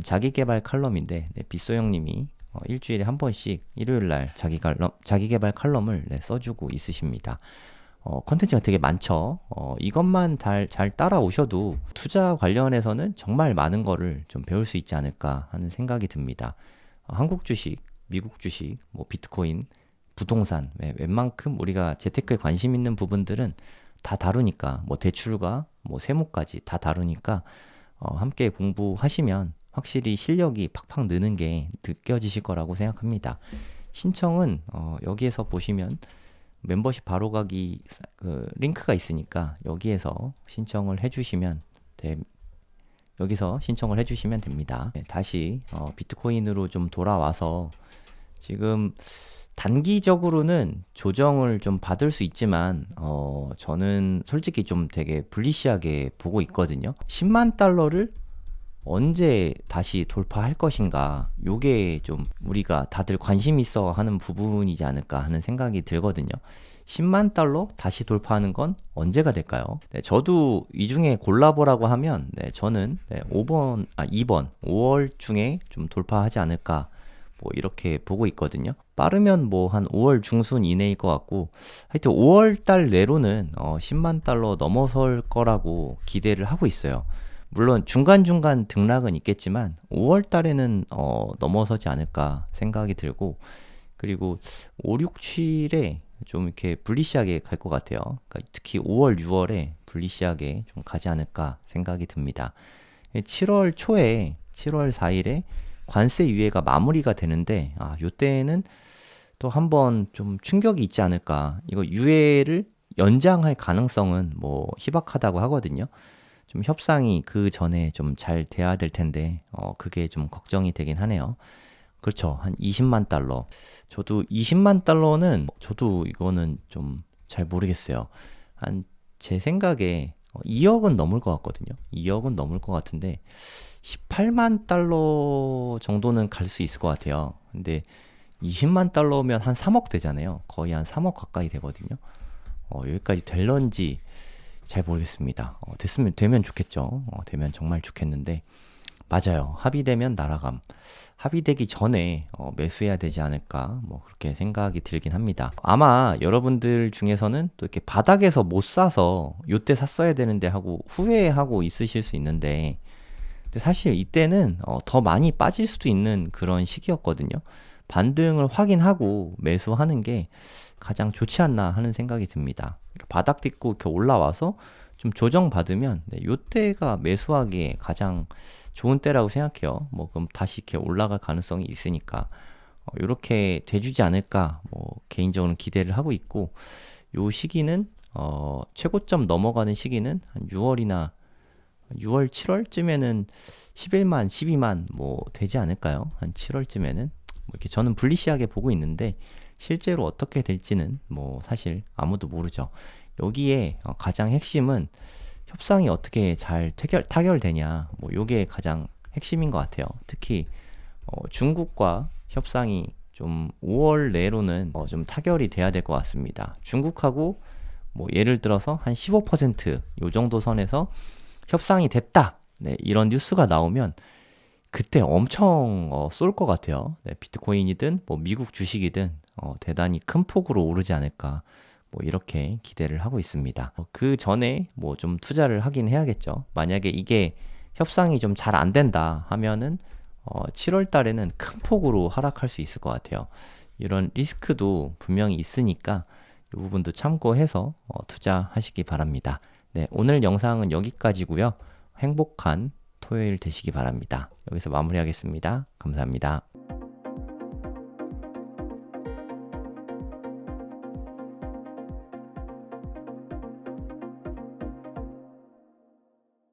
자기개발 칼럼인데 빗소 형님이 일주일에 한 번씩 일요일날 자기개발 칼럼을 써주고 있으십니다. 컨텐츠가 되게 많죠. 이것만 잘 따라오셔도 투자 관련해서는 정말 많은 거를 좀 배울 수 있지 않을까 하는 생각이 듭니다. 한국 주식, 미국 주식, 뭐 비트코인, 부동산, 웬만큼 우리가 재테크에 관심 있는 부분들은 다 다루니까, 뭐 대출과 뭐 세무까지 다 다루니까 함께 공부하시면 확실히 실력이 팍팍 느는 게 느껴지실 거라고 생각합니다. 신청은 여기에서 보시면 멤버십 바로 가기 그 링크가 있으니까 여기서 신청을 해주시면 됩니다. 다시 비트코인으로 좀 돌아와서 지금 단기적으로는 조정을 좀 받을 수 있지만 저는 솔직히 좀 되게 불리시하게 보고 있거든요. 10만 달러를 언제 다시 돌파할 것인가, 요게 좀 우리가 다들 관심 있어 하는 부분이지 않을까 하는 생각이 들거든요. 10만 달러 다시 돌파하는 건 언제가 될까요? 저도 이 중에 골라보라고 하면 저는 2번 5월 중에 좀 돌파하지 않을까 뭐 이렇게 보고 있거든요. 빠르면 뭐 한 5월 중순 이내일 것 같고, 하여튼 5월 달 내로는 10만 달러 넘어설 거라고 기대를 하고 있어요. 물론 중간중간 등락은 있겠지만 5월 달에는 넘어서지 않을까 생각이 들고, 그리고 5, 6, 7에 좀 이렇게 불리시하게 갈 것 같아요. 그러니까 특히 5월, 6월에 불리시하게 좀 가지 않을까 생각이 듭니다. 7월 초에 7월 4일에 관세 유예가 마무리가 되는데 요때는 또 한번 좀 충격이 있지 않을까. 이거 유예를 연장할 가능성은 뭐 희박하다고 하거든요. 좀 협상이 그 전에 좀 잘 돼야 될 텐데 그게 좀 걱정이 되긴 하네요. 그렇죠. 한 20만 달러. 저도 20만 달러는 저도 이거는 좀 잘 모르겠어요. 한 제 생각에 2억은 넘을 것 같거든요. 2억은 넘을 것 같은데 18만 달러 정도는 갈 수 있을 것 같아요. 근데 20만 달러면 한 3억 되잖아요. 거의 한 3억 가까이 되거든요. 여기까지 될런지 잘 모르겠습니다. 되면 좋겠죠. 되면 정말 좋겠는데, 맞아요. 합의되면 날아감. 합의되기 전에 매수해야 되지 않을까, 뭐 그렇게 생각이 들긴 합니다. 아마 여러분들 중에서는 또 이렇게 바닥에서 못 사서 요때 샀어야 되는데 하고 후회하고 있으실 수 있는데, 근데 사실 이때는 더 많이 빠질 수도 있는 그런 시기였거든요. 반등을 확인하고 매수하는 게 가장 좋지 않나 하는 생각이 듭니다. 바닥 딛고 이렇게 올라와서 좀 조정받으면 요때가 매수하기에 가장 좋은 때라고 생각해요. 뭐 그럼 다시 이렇게 올라갈 가능성이 있으니까 이렇게 돼주지 않을까 뭐 개인적으로는 기대를 하고 있고, 요 시기는 최고점 넘어가는 시기는 한 6월, 7월쯤에는 11만, 12만 뭐 되지 않을까요? 한 7월쯤에는 뭐 이렇게 저는 불리시하게 보고 있는데 실제로 어떻게 될지는 뭐 사실 아무도 모르죠. 여기에 가장 핵심은 협상이 어떻게 잘 타결되냐, 뭐 요게 가장 핵심인 것 같아요. 특히 중국과 협상이 좀 5월 내로는 좀 타결이 돼야 될 것 같습니다. 중국하고 뭐 예를 들어서 한 15%요 정도 선에서 협상이 됐다, 이런 뉴스가 나오면 그때 엄청 쏠 것 같아요. 비트코인이든 뭐 미국 주식이든 대단히 큰 폭으로 오르지 않을까, 뭐 이렇게 기대를 하고 있습니다. 그 전에 뭐 좀 투자를 하긴 해야겠죠. 만약에 이게 협상이 좀 잘 안 된다 하면은 7월 달에는 큰 폭으로 하락할 수 있을 것 같아요. 이런 리스크도 분명히 있으니까 이 부분도 참고해서 투자하시기 바랍니다. 네, 오늘 영상은 여기까지고요. 행복한 토요일 되시기 바랍니다. 여기서 마무리하겠습니다. 감사합니다.